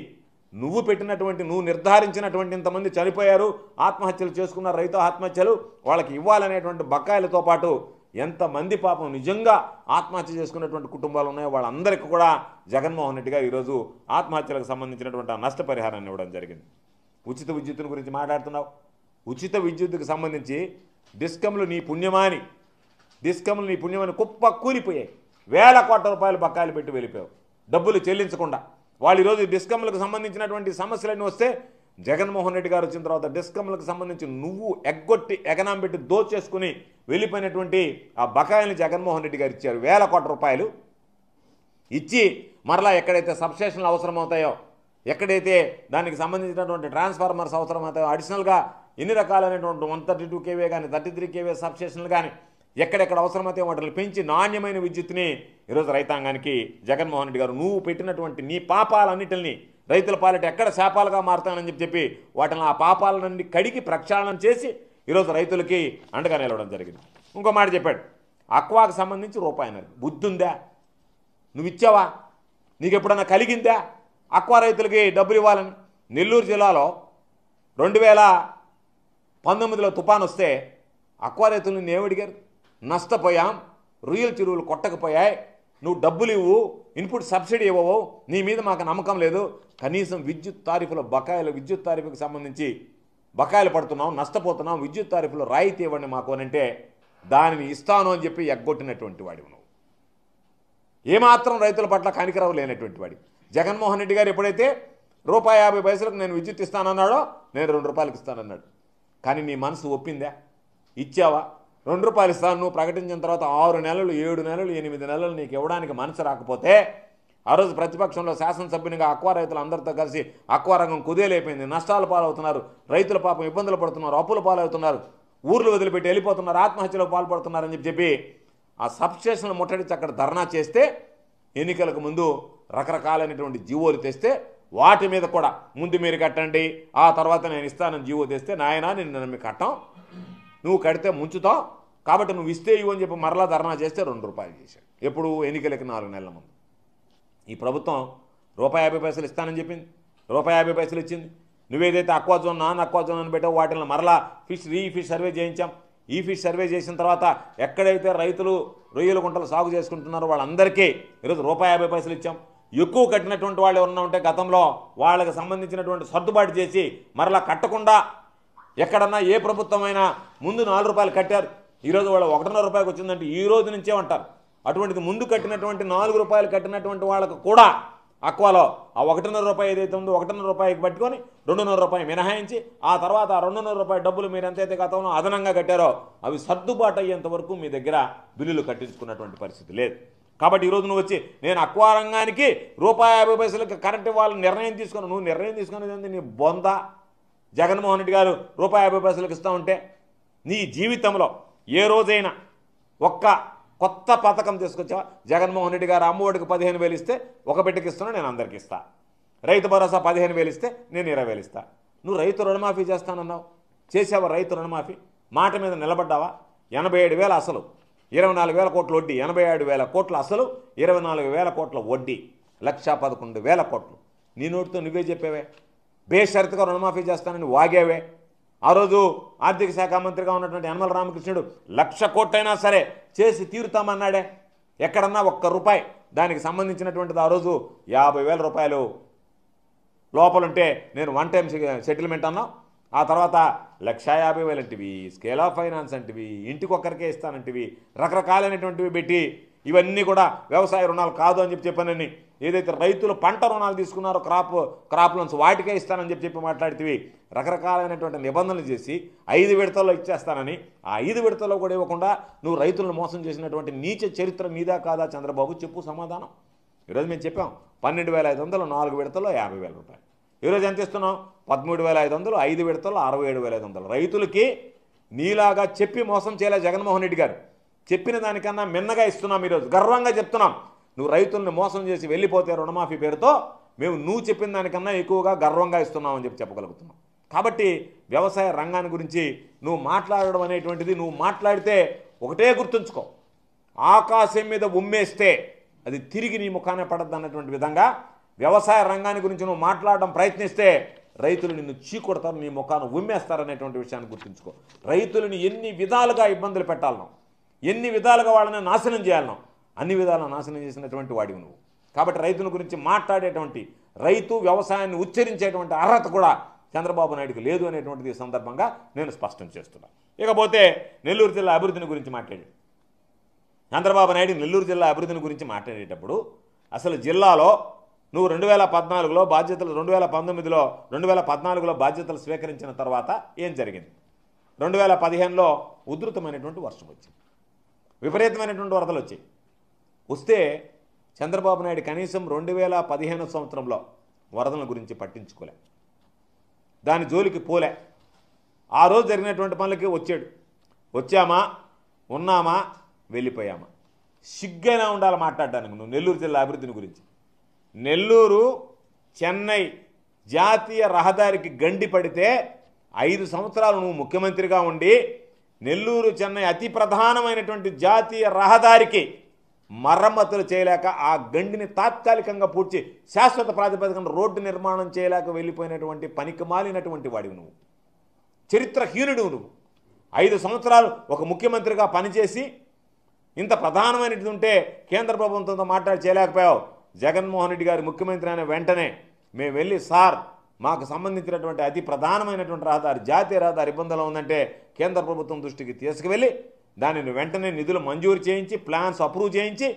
నువ్వు పెట్టినటువంటి నువ్వు నిర్ధారించినటువంటి ఇంతమంది చనిపోయారు, ఆత్మహత్యలు చేసుకున్నారు, రైతు ఆత్మహత్యలు, వాళ్ళకి ఇవ్వాలనేటువంటి బకాయిలతో పాటు ఎంతమంది పాపం నిజంగా ఆత్మహత్య చేసుకున్నటువంటి కుటుంబాలు ఉన్నాయో వాళ్ళందరికీ కూడా జగన్మోహన్ రెడ్డి గారు ఈరోజు ఆత్మహత్యలకు సంబంధించినటువంటి ఆ నష్టపరిహారాన్ని ఇవ్వడం జరిగింది. ఉచిత విద్యుత్తుని గురించి మాట్లాడుతున్నావు. ఉచిత విద్యుత్తుకు సంబంధించి డిస్కంలు నీ పుణ్యమాని కుప్ప కూలిపోయాయి. 1000 కోట్ల రూపాయలు బకాయిలు పెట్టి వెళ్ళిపోయావు డబ్బులు చెల్లించకుండా. వాళ్ళు ఈరోజు డిస్కంలకు సంబంధించినటువంటి సమస్యలన్నీ వస్తే జగన్మోహన్ రెడ్డి గారు వచ్చిన తర్వాత డిస్కంలకు సంబంధించి నువ్వు ఎగ్గొట్టి ఎగనాం పెట్టి దోచేసుకుని వెళ్ళిపోయినటువంటి ఆ బకాయిల్ని జగన్మోహన్ రెడ్డి గారు ఇచ్చారు. 1000 కోట్ల రూపాయలు ఇచ్చి మరలా ఎక్కడైతే సబ్స్టేషన్లు అవసరమవుతాయో, ఎక్కడైతే దానికి సంబంధించినటువంటి ట్రాన్స్ఫార్మర్స్ అవసరమవుతాయో, అడిషనల్గా ఎన్ని రకాలైనటువంటి 132 kV కానీ 33 kV సబ్స్టేషన్లు కానీ ఎక్కడెక్కడ అవసరమైతే వాటిని పెంచి నాణ్యమైన విద్యుత్తుని ఈరోజు రైతాంగానికి జగన్మోహన్ రెడ్డి గారు నువ్వు పెట్టినటువంటి నీ పాపాలన్నిటిని రైతుల పాలిట ఎక్కడ శాపాలుగా మారుతానని చెప్పి వాటిని ఆ పాపాలన్నీ కడిగి ప్రక్షాళన చేసి ఈరోజు రైతులకి అండగా నిలవడం జరిగింది. ఇంకో మాట చెప్పాడు, అక్వాకు సంబంధించి రూపాయిన్నర. బుద్ధి ఉందా? నువ్వు ఇచ్చావా? నీకు ఎప్పుడన్నా కలిగిందా అక్వా రైతులకి డబ్బులు ఇవ్వాలని? నెల్లూరు జిల్లాలో 2019లో తుఫాను వస్తే అక్వా రైతులను ఏమడిగారు? నష్టపోయాం, రొయ్యల చెరువులు కొట్టకపోయాయి, నువ్వు డబ్బులు ఇవ్వు, ఇన్పుట్ సబ్సిడీ ఇవ్వవు, నీ మీద మాకు నమ్మకం లేదు, కనీసం విద్యుత్ తారీఫుల బకాయిలు విద్యుత్ తారీఫుకి సంబంధించి బకాయిలు పడుతున్నాం, నష్టపోతున్నాం, విద్యుత్ తారీఫులో రాయితీ ఇవ్వండి మాకు అని అంటే దానిని ఇస్తాను అని చెప్పి ఎగ్గొట్టినటువంటి వాడివి నువ్వు. ఏమాత్రం రైతుల పట్ల కనికరవు లేనటువంటి వాడి. జగన్మోహన్ రెడ్డి గారు ఎప్పుడైతే ₹50 నేను విద్యుత్ ఇస్తానన్నాడో నేను ₹2 ఇస్తానన్నాడు. కానీ నీ మనసు ఒప్పిందా? ఇచ్చావా? ₹2 ఇస్తాను నువ్వు ప్రకటించిన తర్వాత 6 నెలలు 7 నెలలు 8 నెలలు నీకు ఇవ్వడానికి మనసు రాకపోతే ఆ రోజు ప్రతిపక్షంలో శాసనసభ్యునిగా అక్వా రైతులు అందరితో కలిసి అక్వా రంగం కుదేలైపోయింది, నష్టాల పాలవుతున్నారు, రైతుల పాపం ఇబ్బందులు పడుతున్నారు, అప్పుల పాలవుతున్నారు, ఊర్లు వదిలిపెట్టి వెళ్ళిపోతున్నారు, ఆత్మహత్యలకు పాల్పడుతున్నారని చెప్పి ఆ సబ్స్టేషన్లు ముట్టడిచి అక్కడ ధర్నా చేస్తే ఎన్నికలకు ముందు రకరకాలైనటువంటి జీవోలు తెస్తే వాటి మీద కూడా ముందు మీరు కట్టండి ఆ తర్వాత నేను ఇస్తానని జీవో తెస్తే నాయనా నిన్ను నమ్మి కట్టం, నువ్వు కడితే ముంచుతావు కాబట్టి నువ్వు ఇస్తే ఇవ్వు అని చెప్పి మరలా ధర్నా చేస్తే ₹2 చేశాడు. ఎప్పుడు? ఎన్నికలకి 4 నెలల ముందు. ఈ ప్రభుత్వం ₹50 ఇస్తానని చెప్పింది, ₹50 ఇచ్చింది. నువ్వేదైతే aqua zone non aqua zone అని పెట్టావు వాటిని మరలా ఫిష్ సర్వే చేయించాం. ఈ ఫిష్ సర్వే చేసిన తర్వాత ఎక్కడైతే రైతులు రొయ్యల గుంటలు సాగు చేసుకుంటున్నారో వాళ్ళందరికీ ఈరోజు ₹50 ఇచ్చాం. ఎక్కువ కట్టినటువంటి వాళ్ళు ఎవరన్నా ఉంటే గతంలో వాళ్ళకి సంబంధించినటువంటి సర్దుబాటు చేసి మరలా కట్టకుండా ఎక్కడన్నా ఏ ప్రభుత్వమైనా ముందు ₹4 కట్టారు, ఈరోజు వాళ్ళు ₹1.5 వచ్చిందంటే ఈ రోజు నుంచే అంటారు. అటువంటిది ముందు కట్టినటువంటి ₹4 కట్టినటువంటి వాళ్ళకు కూడా అక్వాలో ఆ ₹1.5 ఏదైతే ఉందో ₹1.5 పట్టుకొని ₹2.5 మినహాయించి ఆ తర్వాత ఆ ₹2.5 డబ్బులు మీరు ఎంతైతే గతంలో అదనంగా కట్టారో అవి సర్దుబాటు అయ్యేంత వరకు మీ దగ్గర బిల్లులు కట్టించుకున్నటువంటి పరిస్థితి లేదు. కాబట్టి ఈరోజు నువ్వు వచ్చి నేను అక్వా రంగానికి ₹50 కరెంట్ ఇవ్వాలని నిర్ణయం తీసుకున్నావు. నువ్వు నిర్ణయం తీసుకునేది నీ బొంద. జగన్మోహన్ రెడ్డి గారు ₹50 ఇస్తా ఉంటే నీ జీవితంలో ఏ రోజైనా ఒక్క కొత్త పథకం తీసుకొచ్చావా? జగన్మోహన్ రెడ్డి గారు అమ్మఒడికి 15,000 ఇస్తే ఒక బిడ్డకి ఇస్తున్నా నేను అందరికి ఇస్తా, రైతు భరోసా 15,000 ఇస్తే నేను 20,000 ఇస్తా. నువ్వు రైతు రుణమాఫీ చేస్తానన్నావు, చేసావా? రైతు రుణమాఫీ మాట మీద నిలబడ్డావా? 87,000 అసలు 24,000 కోట్ల వడ్డీ, 87,000 కోట్ల అసలు, 24,000 కోట్ల వడ్డీ, 1,11,000 కోట్లు. నీ నోటితో నువ్వే చెప్పేవే. బేషరతుగా రుణమాఫీ చేస్తానని వాగేవే. ఆ రోజు ఆర్థిక శాఖ మంత్రిగా ఉన్నటువంటి యనమల రామకృష్ణుడు 1,00,000 కోట్లైనా సరే చేసి తీరుతామన్నాడే. ఎక్కడన్నా ఒక్క రూపాయి దానికి సంబంధించినటువంటిది ఆ రోజు 50,000 రూపాయలు లోపలుంటే నేను వన్ టైం సెటిల్మెంట్ అన్నావు. ఆ తర్వాత 1,50,000 అంటివి, స్కేల్ ఆఫ్ ఫైనాన్స్ అంటివి, ఇంటికొక్కరికే ఇస్తానంటివి, రకరకాలైనటువంటివి పెట్టి ఇవన్నీ కూడా వ్యవసాయ రుణాలు కాదు అని చెప్పానని, ఏదైతే రైతులు పంట రుణాలు తీసుకున్నారో క్రాప్ లోన్స్ వాటికే ఇస్తానని చెప్పి మాట్లాడితే రకరకాలైనటువంటి నిబంధనలు చేసి 5 విడతల్లో ఇచ్చేస్తానని, ఆ 5 విడతల్లో కూడా ఇవ్వకుండా నువ్వు రైతులను మోసం చేసినటువంటి నీచ చరిత్ర మీదా కాదా చంద్రబాబు? చెప్పు సమాధానం. ఈరోజు మేము చెప్పాం 12,500 4 విడతల్లో 50,000 రూపాయలు. ఈరోజు ఎంత ఇస్తున్నాం? 13,500 5 విడతల్లో 67,500. రైతులకి నీలాగా చెప్పి మోసం చేయలే జగన్మోహన్ రెడ్డి గారు. చెప్పిన దానికన్నా మిన్నగా ఇస్తున్నాం. ఈరోజు గర్వంగా చెప్తున్నాం, నువ్వు రైతుల్ని మోసం చేసి వెళ్ళిపోతే రుణమాఫీ పేరుతో మేము నువ్వు చెప్పిన దానికన్నా ఎక్కువగా గర్వంగా ఇస్తున్నాం అని చెప్పగలుగుతున్నాం. కాబట్టి వ్యవసాయ రంగాన్ని గురించి నువ్వు మాట్లాడడం అనేటువంటిది, నువ్వు మాట్లాడితే ఒకటే గుర్తుంచుకో, ఆకాశం మీద ఉమ్మేస్తే అది తిరిగి నీ ముఖానే పడద్దు అన్నటువంటి విధంగా వ్యవసాయ రంగాన్ని గురించి నువ్వు మాట్లాడడం ప్రయత్నిస్తే రైతులు నిన్ను చీకొడతారు, నీ ముఖాన్ని ఉమ్మేస్తారనేటువంటి విషయాన్ని గుర్తుంచుకో. రైతులని ఎన్ని విధాలుగా ఇబ్బందులు పెట్టాలనో, ఎన్ని విధాలుగా వాళ్ళని నాశనం చేయాలనో అన్ని విధాలుగా నాశనం చేసినటువంటి వాడివి నువ్వు. కాబట్టి రైతుల గురించి మాట్లాడేటువంటి, రైతు వ్యవసాయాన్ని ఉచ్చరించేటువంటి అర్హత కూడా చంద్రబాబు నాయుడుకి లేదు అనేటువంటిది ఈ సందర్భంగా నేను స్పష్టం చేస్తున్నాను. ఇకపోతే నెల్లూరు జిల్లా అభివృద్ధిని గురించి మాట్లాడాడు చంద్రబాబు నాయుడు. నెల్లూరు జిల్లా అభివృద్ధిని గురించి మాట్లాడేటప్పుడు అసలు జిల్లాలో నువ్వు 2014లో బాధ్యతలు, 2014లో బాధ్యతలు స్వీకరించిన తర్వాత ఏం జరిగింది? 2015లో ఉధృతమైనటువంటి వర్షం వచ్చింది, విపరీతమైనటువంటి వరదలు వచ్చాయి. వస్తే చంద్రబాబు నాయుడు కనీసం 2015 సంవత్సరంలో వరదల గురించి పట్టించుకోలే, దాని జోలికి పోలే. ఆ రోజు జరిగినటువంటి పనులకి వచ్చాడు. వచ్చామా, ఉన్నామా, వెళ్ళిపోయామా? సిగ్గైనా ఉండాలి మాట్లాడడానికి నువ్వు నెల్లూరు జిల్లా అభివృద్ధిని గురించి. నెల్లూరు చెన్నై జాతీయ రహదారికి గండి పడితే 5 సంవత్సరాలు నువ్వు ముఖ్యమంత్రిగా ఉండి నెల్లూరు చెన్నై అతి ప్రధానమైనటువంటి జాతీయ రహదారికి మరమ్మతులు చేయలేక ఆ గండిని తాత్కాలికంగా పూడ్చి శాశ్వత ప్రాతిపదికన రోడ్డు నిర్మాణం చేయలేక వెళ్ళిపోయినటువంటి పనికి మాలినటువంటి వాడివి నువ్వు, చరిత్రహీనుడు నువ్వు. 5 సంవత్సరాలు ఒక ముఖ్యమంత్రిగా పనిచేసి ఇంత ప్రధానమైనది ఉంటే కేంద్ర ప్రభుత్వంతో మాట్లాడి చేయలేకపోయావు. జగన్మోహన్ రెడ్డి గారు ముఖ్యమంత్రి అయిన వెంటనే మేము వెళ్ళి, సార్ మాకు సంబంధించినటువంటి అతి ప్రధానమైనటువంటి రహదారి, జాతీయ రహదారి ఇబ్బందులు ఉందంటే కేంద్ర ప్రభుత్వం దృష్టికి తీసుకువెళ్ళి దానిని వెంటనే నిధులు మంజూరు చేయించి, ప్లాన్స్ అప్రూవ్ చేయించి,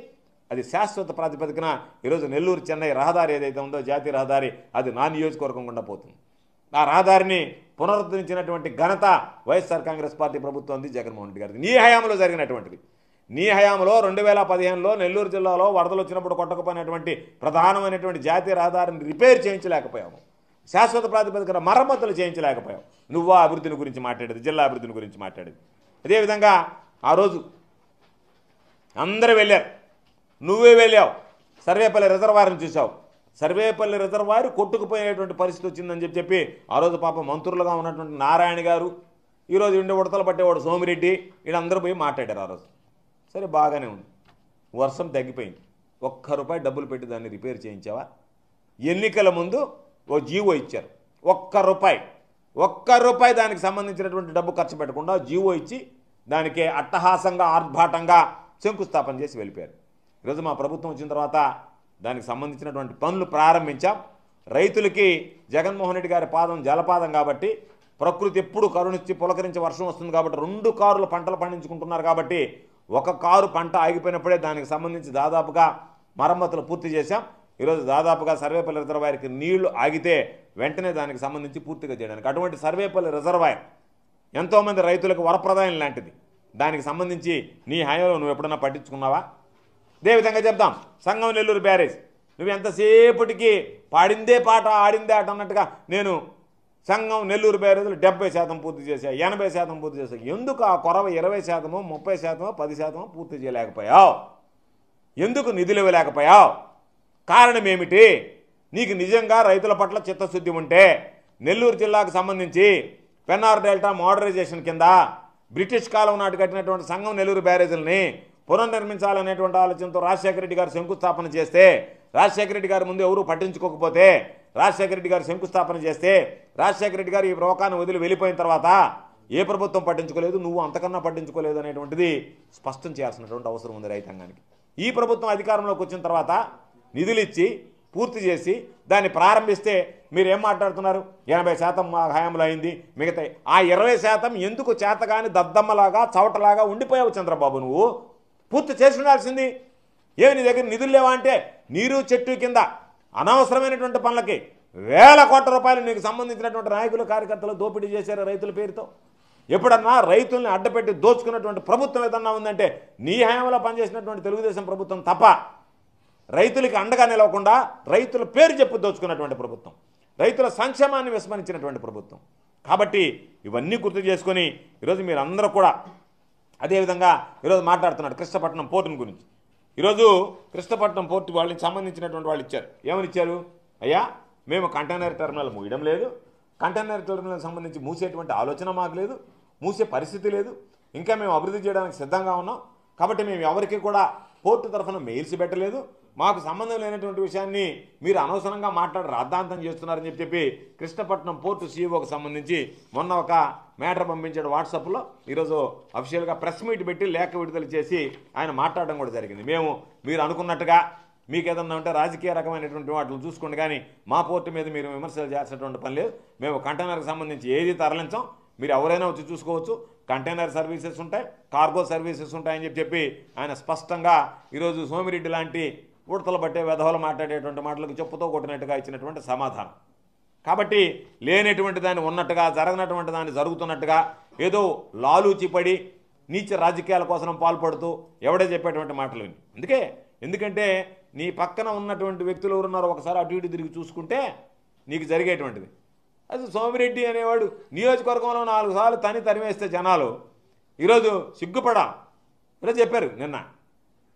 అది శాశ్వత ప్రాతిపదికన ఈరోజు నెల్లూరు చెన్నై రహదారి ఏదైతే ఉందో జాతీయ రహదారి, అది నా నియోజకవర్గం గుండా పోతుంది. ఆ రహదారిని పునరుద్ధరించినటువంటి ఘనత వైఎస్ఆర్ కాంగ్రెస్ పార్టీ ప్రభుత్వం ఉంది, జగన్మోహన్ రెడ్డి గారిది. నీ హయాంలో జరిగినటువంటిది. నీ హయాంలో 2015లో నెల్లూరు జిల్లాలో వరదలు వచ్చినప్పుడు కొట్టకపోయినటువంటి ప్రధానమైనటువంటి జాతీయ రహదారిని రిపేర్ చేయించలేకపోయాము, శాశ్వత ప్రాతిపదికన మరమ్మతులు చేయించలేకపోయావు. నువ్వా అభివృద్ధిని గురించి మాట్లాడేది, జిల్లా అభివృద్ధిని గురించి మాట్లాడేది. అదేవిధంగా ఆ రోజు అందరూ వెళ్ళారు, నువ్వే వెళ్ళావు, సర్వేపల్లి రిజర్వాయర్ని చూసావు. సర్వేపల్లి రిజర్వాయర్ కొట్టుకుపోయేటువంటి పరిస్థితి వచ్చిందని చెప్పి ఆ రోజు పాపం మంత్రులుగా ఉన్నటువంటి నారాయణ గారు, ఈరోజు ఇండి ఉడతలు పట్టేవాడు సోమిరెడ్డి, వీళ్ళందరూ పోయి మాట్లాడారు ఆ రోజు. సరే బాగానే ఉంది, వర్షం తగ్గిపోయింది, ₹1 డబ్బులు పెట్టి దాన్ని రిపేర్ చేయించావా? ఎన్నికల ముందు ఓ జీవో ఇచ్చారు, ₹1 దానికి సంబంధించినటువంటి డబ్బు ఖర్చు పెట్టకుండా జీవో ఇచ్చి దానికి అట్టహాసంగా ఆర్భాటంగా శంకుస్థాపన చేసి వెళ్ళిపోయారు. ఈరోజు మా ప్రభుత్వం వచ్చిన తర్వాత దానికి సంబంధించినటువంటి పనులు ప్రారంభించాం. రైతులకి జగన్మోహన్ రెడ్డి గారి పాదం జలపాదం కాబట్టి, ప్రకృతి ఎప్పుడు కరుణించి పులకరించి వర్షం వస్తుంది కాబట్టి 2 కారులు పంటలు పండించుకుంటున్నారు కాబట్టి 1 కారు పంట ఆగిపోయినప్పుడే దానికి సంబంధించి దాదాపుగా మరమ్మతులు పూర్తి చేశాం. ఈరోజు దాదాపుగా సర్వేపల్లి రిజర్వాయర్కి నీళ్లు ఆగితే వెంటనే దానికి సంబంధించి పూర్తిగా చేయడానికి, అటువంటి సర్వేపల్లి రిజర్వాయర్ ఎంతోమంది రైతులకు వరప్రదాయం లాంటిది. దానికి సంబంధించి నీ హయాంలో నువ్వు ఎప్పుడన్నా పట్టించుకున్నావా? అదేవిధంగా చెప్తాం, సంగం నెల్లూరు బ్యారేజ్, నువ్వు ఎంతసేపటికి పాడిందే పాట ఆడిందే ఆట అన్నట్టుగా నేను సంగం నెల్లూరు బ్యారేజ్లు 70% పూర్తి చేశా, 80% పూర్తి చేశా. ఎందుకు ఆ కొరవ 20%, 30%, 10% పూర్తి చేయలేకపోయావు? ఎందుకు నిధులు ఇవ్వలేకపోయావు? కారణం ఏమిటి? నీకు నిజంగా రైతుల పట్ల చిత్తశుద్ధి ఉంటే నెల్లూరు జిల్లాకు సంబంధించి పెన్నార్ డెల్టా మోడరైజేషన్ కింద బ్రిటిష్ కాలం నాటి కట్టినటువంటి సంగం నెల్లూరు బ్యారేజీలని పునర్నిర్మించాలనేటువంటి ఆలోచనతో రాజశేఖర రెడ్డి గారు శంకుస్థాపన చేస్తే, రాజశేఖర రెడ్డి గారి ముందు ఎవరూ పట్టించుకోకపోతే, రాజశేఖర రెడ్డి గారు శంకుస్థాపన చేస్తే, రాజశేఖర రెడ్డి గారు ఈ లోకాన్ని వదిలి వెళ్ళిపోయిన తర్వాత ఏ ప్రభుత్వం పట్టించుకోలేదు, నువ్వు అంతకన్నా పట్టించుకోలేదు అనేటువంటిది స్పష్టం చేయాల్సినటువంటి అవసరం ఉంది రైతాంగానికి. ఈ ప్రభుత్వం అధికారంలోకి వచ్చిన తర్వాత నిధులు ఇచ్చి పూర్తి చేసి దాన్ని ప్రారంభిస్తే మీరేం మాట్లాడుతున్నారు? 80% మా హయాంలో అయింది, మిగతా ఆ 20% ఎందుకు చేతగాని దద్దమ్మలాగా చవటలాగా ఉండిపోయావు చంద్రబాబు? నువ్వు పూర్తి చేసి ఉండాల్సింది. ఏమి నీ దగ్గర నిధులు లేవా అంటే, నీరు చెట్టు కింద అనవసరమైనటువంటి పనులకి వేల కోట్ల రూపాయలు నీకు సంబంధించినటువంటి నాయకులు కార్యకర్తలు దోపిడీ చేశారు రైతుల పేరుతో. ఎప్పుడన్నా రైతుల్ని అడ్డపెట్టి దోచుకున్నటువంటి ప్రభుత్వం ఏదన్నా ఉందంటే నీ హయాంలో పనిచేసినటువంటి తెలుగుదేశం ప్రభుత్వం తప్ప, రైతులకి అండగా నిలవకుండా రైతుల పేరు చెప్పు దోచుకున్నటువంటి ప్రభుత్వం, రైతుల సంక్షేమాన్ని విస్మరించినటువంటి ప్రభుత్వం. కాబట్టి ఇవన్నీ గుర్తు చేసుకొని ఈరోజు మీరు అందరూ కూడా అదేవిధంగా ఈరోజు మాట్లాడుతున్నారు కృష్ణపట్నం పోర్టుని గురించి. ఈరోజు కృష్ణపట్నం పోర్టు వాళ్ళకి సంబంధించినటువంటి వాళ్ళు ఇచ్చారు. ఏమని ఇచ్చారు? అయ్యా మేము కంటైనర్ టెర్మినల్ మూయడం లేదు, కంటైనర్ టెర్మినల్ సంబంధించి మూసేటువంటి ఆలోచన మాకు లేదు, మూసే పరిస్థితి లేదు, ఇంకా మేము అభివృద్ధి చేయడానికి సిద్ధంగా ఉన్నాం. కాబట్టి మేము ఎవరికి కూడా పోర్టు తరఫున మెయిల్స్ పెట్టలేదు, మాకు సంబంధం లేనటువంటి విషయాన్ని మీరు అనవసరంగా మాట్లాడి రాద్ధాంతం చేస్తున్నారని చెప్పి కృష్ణపట్నం పోర్టు సీఈఓకి సంబంధించి మొన్న ఒక మ్యాటర్ పంపించాడు వాట్సాప్లో. ఈరోజు అఫీషియల్గా ప్రెస్ మీట్ పెట్టి లేఖ విడుదల చేసి ఆయన మాట్లాడడం కూడా జరిగింది. మీరు అనుకున్నట్టుగా మీకు ఏదన్నా ఉంటే రాజకీయ రకమైనటువంటి వాటిని చూసుకోండి, కానీ మా పోర్టు మీద మీరు విమర్శలు చేసేటువంటి పని లేదు. మేము కంటైనర్కి సంబంధించి ఏది తరలించాం, మీరు ఎవరైనా వచ్చి చూసుకోవచ్చు. కంటైనర్ సర్వీసెస్ ఉంటాయి, కార్గో సర్వీసెస్ ఉంటాయని చెప్పి ఆయన స్పష్టంగా ఈరోజు సోమిరెడ్డి లాంటి ఉడతలు పట్టే వెధవలు మాట్లాడేటువంటి మాటలకు చెప్పుతో కొట్టినట్టుగా ఇచ్చినటువంటి సమాధానం. కాబట్టి లేనటువంటి దాన్ని ఉన్నట్టుగా, జరగనటువంటి దాన్ని జరుగుతున్నట్టుగా ఏదో లాలూచిపడి నీచ రాజకీయాల కోసం పాల్పడుతూ ఎవడే చెప్పేటువంటి మాటలు విని. ఎందుకంటే నీ పక్కన ఉన్నటువంటి వ్యక్తులు ఎవరున్నారో ఒకసారి అటు ఇటు తిరిగి చూసుకుంటే నీకు జరిగేటువంటిది. అది సోమిరెడ్డి అనేవాడు నియోజకవర్గంలో 4 సార్లు తరిమేస్తే జనాలు ఈరోజు సిగ్గుపడా. ఇలా చెప్పారు నిన్న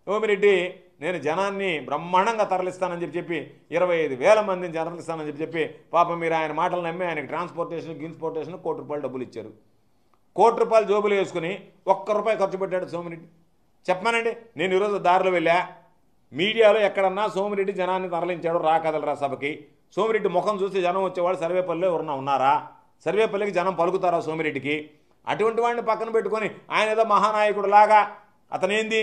సోమిరెడ్డి, నేను జనాన్ని బ్రహ్మాండంగా తరలిస్తానని చెప్పి 25,000 మందిని తరలిస్తానని చెప్పి పాపం మీరు ఆయన మాటలు నమ్మి ఆయనకి ట్రాన్స్పోర్టేషన్ గిన్స్పోర్టేషన్ ₹1 కోటి డబ్బులు ఇచ్చారు. ₹1 కోటి జోబులు వేసుకుని ₹1 ఖర్చు పెట్టాడు సోమిరెడ్డి. చెప్పానండి, నేను ఈరోజు దారిలో వెళ్ళా, మీడియాలో ఎక్కడన్నా సోమిరెడ్డి జనాన్ని తరలించాడు రా కదలరా సభకి, సోమిరెడ్డి ముఖం చూసి జనం వచ్చేవాడు సర్వేపల్లిలో ఎవరన్నా ఉన్నారా? సర్వేపల్లికి జనం పలుకుతారా సోమిరెడ్డికి? అటువంటి వాడిని పక్కన పెట్టుకొని ఆయన ఏదో మహానాయకుడు లాగా అతనేంది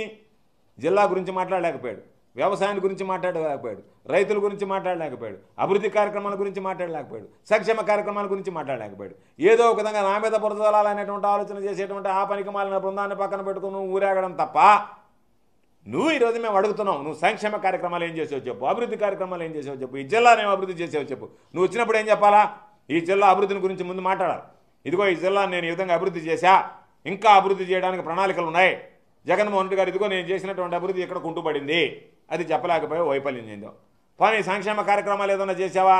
జిల్లా గురించి మాట్లాడలేకపోయాడు, వ్యవసాయం గురించి మాట్లాడలేకపోయాడు, రైతుల గురించి మాట్లాడలేకపోయాడు, అభివృద్ధి కార్యక్రమాల గురించి మాట్లాడలేకపోయాడు, సంక్షేమ కార్యక్రమాల గురించి మాట్లాడలేకపోయాడు. ఏదో ఒక విధంగా నా మీద బురదలాలనేటువంటి ఆలోచన చేసేటువంటి ఆ పనికి మాలిన బృందాన్ని పక్కన పెట్టుకుని ఊరేగడం తప్ప, నువ్వు ఈరోజు మేము అడుగుతున్నావు, నువ్వు సంక్షేమ కార్యక్రమాలు ఏం చేసావు చెప్పు, అభివృద్ధి కార్యక్రమాలు ఏం చేసావు చెప్పు, ఈ జిల్లాను ఏం అభివృద్ధి చేసావు చెప్పు. నువ్వు వచ్చినప్పుడు ఏం చెప్పాలా? ఈ జిల్లా అభివృద్ధిని గురించి ముందు మాట్లాడాలి. ఇదిగో ఈ జిల్లాను నేను ఈ విధంగా అభివృద్ధి చేశా, ఇంకా అభివృద్ధి చేయడానికి ప్రణాళికలు ఉన్నాయి, జగన్మోహన్ రెడ్డి గారు ఇదిగో నేను చేసినటువంటి అభివృద్ధి ఇక్కడ కుంటుపడింది, అది చెప్పలేకపోయి వైఫల్యం చెందావు. కానీ సంక్షేమ కార్యక్రమాలు ఏదైనా చేసావా?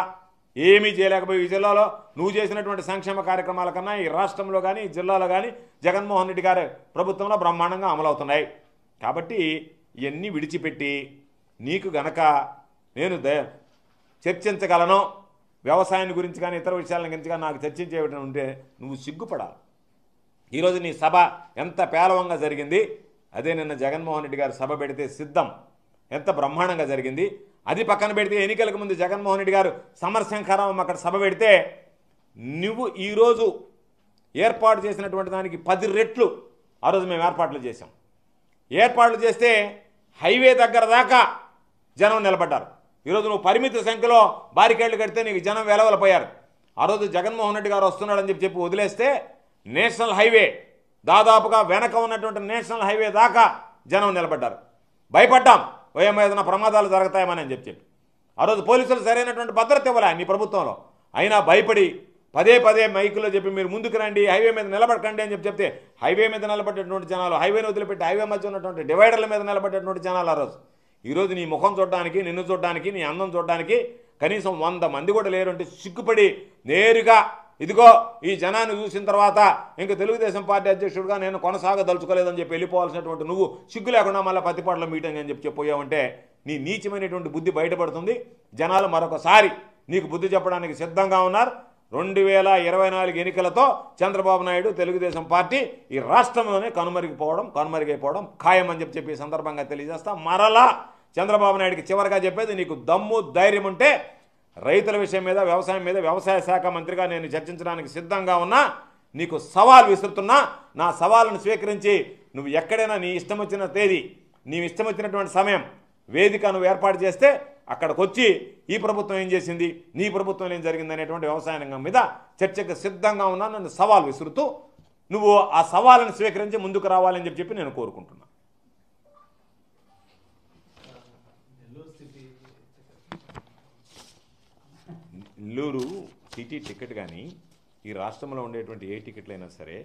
ఏమీ చేయలేకపోయి. ఈ జిల్లాలో నువ్వు చేసినటువంటి సంక్షేమ కార్యక్రమాల కన్నా ఈ రాష్ట్రంలో కానీ ఈ జిల్లాలో కానీ జగన్మోహన్ రెడ్డి గారి ప్రభుత్వంలో బ్రహ్మాండంగా అమలవుతున్నాయి. కాబట్టి ఇవన్నీ విడిచిపెట్టి నీకు గనక నేను చర్చించగలను, వ్యవసాయం గురించి కానీ ఇతర విషయాల గురించి కానీ నాకు చర్చించేవి ఉంటే నువ్వు సిగ్గుపడాలి. ఈరోజు నీ సభ ఎంత పేలవంగా జరిగింది, అదే నిన్న జగన్మోహన్ రెడ్డి గారు సభ పెడితే సిద్ధం ఎంత బ్రహ్మాండంగా జరిగింది. అది పక్కన పెడితే ఎన్నికలకు ముందు జగన్మోహన్ రెడ్డి గారు సమరశంఖారావం అక్కడ సభ పెడితే నువ్వు ఈరోజు ఏర్పాటు చేసినటువంటి దానికి 10 రెట్లు ఆ రోజు మేము ఏర్పాట్లు చేశాం. ఏర్పాట్లు చేస్తే హైవే దగ్గర దాకా జనం నిలబడ్డారు. ఈరోజు నువ్వు పరిమిత సంఖ్యలో బారికేళ్లు కడితే నీకు జనం వెలవలపోయారు. ఆ రోజు జగన్మోహన్ రెడ్డి గారు వస్తున్నాడని చెప్పి వదిలేస్తే నేషనల్ హైవే దాదాపుగా వెనక ఉన్నటువంటి నేషనల్ హైవే దాకా జనం నిలబడ్డారు. భయపడ్డాం, ఏమైనా ప్రమాదాలు జరుగుతాయమని అని చెప్పి ఆ రోజు పోలీసులు సరైనటువంటి భద్రత ఇవ్వలే నీ ప్రభుత్వంలో. అయినా భయపడి పదే మైకులో చెప్పి మీరు ముందుకు రండి, హైవే మీద నిలబడకండి అని చెప్తే హైవే మీద నిలబడేటువంటి జనాలు, హైవేని వదిలిపెట్టి హైవే మధ్య ఉన్నటువంటి డివైడర్ల మీద నిలబడేటువంటి జనాలు ఆ రోజు. ఈరోజు నీ ముఖం చూడడానికి, నిన్ను చూడడానికి, నీ అందం చూడడానికి కనీసం 100 మంది కూడా లేరు అంటే సిగ్గుపడి నేరుగా ఇదిగో ఈ జనాన్ని చూసిన తర్వాత ఇంక తెలుగుదేశం పార్టీ అధ్యక్షుడిగా నేను కొనసాగదలుచుకోలేదని చెప్పి వెళ్ళిపోవాల్సినటువంటి నువ్వు సిగ్గు లేకుండా మళ్ళీ పత్తిపాటలో మీటింగ్ అని చెప్పిపోయావంటే నీ నీచమైనటువంటి బుద్ధి బయటపడుతుంది. జనాలు మరొకసారి నీకు బుద్ధి చెప్పడానికి సిద్ధంగా ఉన్నారు. 2024 ఎన్నికలతో చంద్రబాబు నాయుడు తెలుగుదేశం పార్టీ ఈ రాష్ట్రంలోనే కనుమరుగైపోవడం ఖాయం అని చెప్పి ఈ సందర్భంగా తెలియజేస్తా. మరలా చంద్రబాబు నాయుడికి చివరిగా చెప్పేది, నీకు దమ్ము ధైర్యం ఉంటే రైతుల విషయం మీద, వ్యవసాయం మీద వ్యవసాయ శాఖ మంత్రిగా నేను చర్చించడానికి సిద్ధంగా ఉన్నా, నీకు సవాల్ విసురుతున్నా. నా సవాలును స్వీకరించి నువ్వు ఎక్కడైనా నీ ఇష్టం వచ్చిన తేదీ, నీ ఇష్టం వచ్చినటువంటి సమయం, వేదిక నువ్వు ఏర్పాటు చేస్తే అక్కడికి వచ్చి ఈ ప్రభుత్వం ఏం చేసింది, నీ ప్రభుత్వం ఏం జరిగింది అనేటువంటి వ్యవసాయ రంగం మీద చర్చకు సిద్ధంగా ఉన్నా. నన్ను సవాల్ విసురుతూ నువ్వు ఆ సవాళ్ళను స్వీకరించి ముందుకు రావాలని చెప్పి నేను కోరుకుంటున్నా. నెల్లూరు సిటీ టికెట్ కానీ ఈ రాష్ట్రంలో ఉండేటువంటి ఏ టికెట్లైనా సరే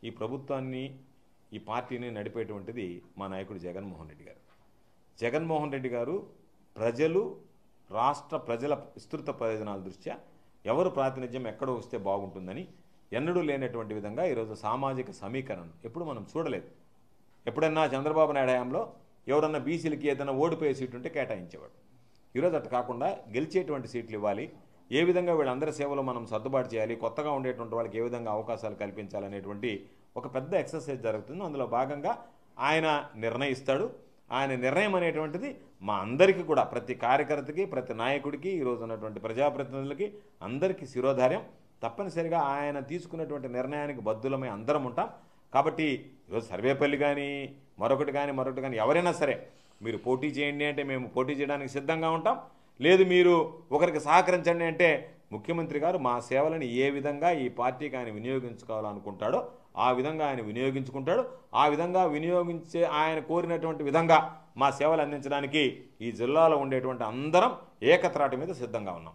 ఈ ప్రభుత్వాన్ని, ఈ పార్టీని నడిపేటువంటిది మా నాయకుడు జగన్మోహన్ రెడ్డి గారు. జగన్మోహన్ రెడ్డి గారు ప్రజలు, రాష్ట్ర ప్రజల విస్తృత ప్రయోజనాల దృష్ట్యా ఎవరు ప్రాతినిధ్యం ఎక్కడో వస్తే బాగుంటుందని ఎన్నడూ లేనటువంటి విధంగా ఈరోజు సామాజిక సమీకరణ ఎప్పుడు మనం చూడలేదు. ఎప్పుడన్నా చంద్రబాబు నాయుడు హయాంలో ఎవరన్నా బీసీలకి ఏదైనా ఓడిపోయే సీటు ఉంటే కేటాయించేవాడు. ఈరోజు అట్లా కాకుండా గెలిచేటువంటి సీట్లు ఇవ్వాలి, ఏ విధంగా వీళ్ళందరి సేవలో మనం సర్దుబాటు చేయాలి, కొత్తగా ఉండేటువంటి వాళ్ళకి ఏ విధంగా అవకాశాలు కల్పించాలనేటువంటి ఒక పెద్ద ఎక్సర్సైజ్ జరుగుతుంది. అందులో భాగంగా ఆయన నిర్ణయిస్తాడు. ఆయన నిర్ణయం అనేటువంటిది మా అందరికీ కూడా, ప్రతి కార్యకర్తకి, ప్రతి నాయకుడికి, ఈరోజు ఉన్నటువంటి ప్రజాప్రతినిధులకి అందరికీ శిరోధార్యం. తప్పనిసరిగా ఆయన తీసుకున్నటువంటి నిర్ణయానికి బద్దులమై అందరం ఉంటాం. కాబట్టి ఈరోజు సర్వేపల్లి కానీ మరొకటి కానీ ఎవరైనా సరే మీరు పోటీ చేయండి అంటే మేము పోటీ చేయడానికి సిద్ధంగా ఉంటాం. లేదు మీరు ఒకరికి సహకరించండి అంటే ముఖ్యమంత్రి గారు మా సేవలను ఏ విధంగా ఈ పార్టీకి ఆయన వినియోగించుకోవాలనుకుంటాడో ఆ విధంగా ఆయన వినియోగించుకుంటాడు. ఆ విధంగా వినియోగించే ఆయన కోరినటువంటి విధంగా మా సేవలు అందించడానికి ఈ జిల్లాలో ఉండేటువంటి అందరం ఏకత్రాటి మీద సిద్ధంగా ఉన్నాం.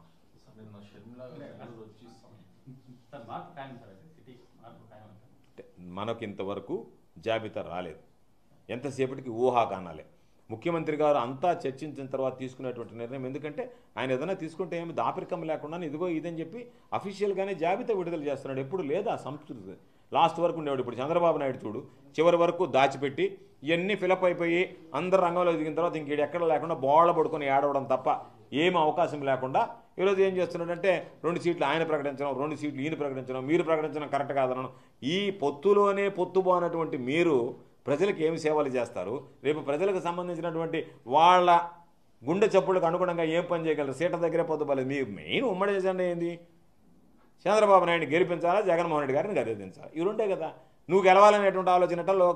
మనకు ఇంతవరకు జాబితా రాలేదు, ఎంతసేపటికి ఊహాగానాలే. ముఖ్యమంత్రి గారు అంతా చర్చించిన తర్వాత తీసుకునేటువంటి నిర్ణయం. ఎందుకంటే ఆయన ఏదైనా తీసుకుంటే ఏమి దాపరికం లేకుండా ఇదిగో ఇదని చెప్పి అఫీషియల్గానే జాబితా విడుదల చేస్తున్నాడు. ఎప్పుడు లేదా సంస్కృతి లాస్ట్ వరకు ఉండేవాడు. ఇప్పుడు చంద్రబాబు నాయుడు చూడు, చివరి వరకు దాచిపెట్టి ఇవన్నీ ఫిలప్ అయిపోయి అందరు రంగంలో దిగిన తర్వాత ఇంకేడు ఎక్కడ లేకుండా బోళ్ళ పడుకొని ఏడవడం తప్ప ఏం అవకాశం లేకుండా ఈరోజు ఏం చేస్తున్నాడంటే 2 సీట్లు ఆయన ప్రకటించడం, 2 సీట్లు ఈయన ప్రకటించడం, మీరు ప్రకటించడం కరెక్ట్ కాదనడం. ఈ పొత్తులోనే పొత్తుబోనటువంటి మీరు ప్రజలకు ఏమి సేవలు చేస్తారు? రేపు ప్రజలకు సంబంధించినటువంటి వాళ్ళ గుండె చప్పులకు అనుగుణంగా ఏం పని చేయగలరు? సీట్ల దగ్గరే పొద్దుపలేదు. మీ మెయిన్ ఉమ్మడి ఎజెండా ఏంది? చంద్రబాబు నాయుడిని గెలిపించాలా, జగన్మోహన్ రెడ్డి గారిని గెలిపించాలి. ఇవి ఉంటే కదా. నువ్వు గెలవాలనేటువంటి ఆలోచనలో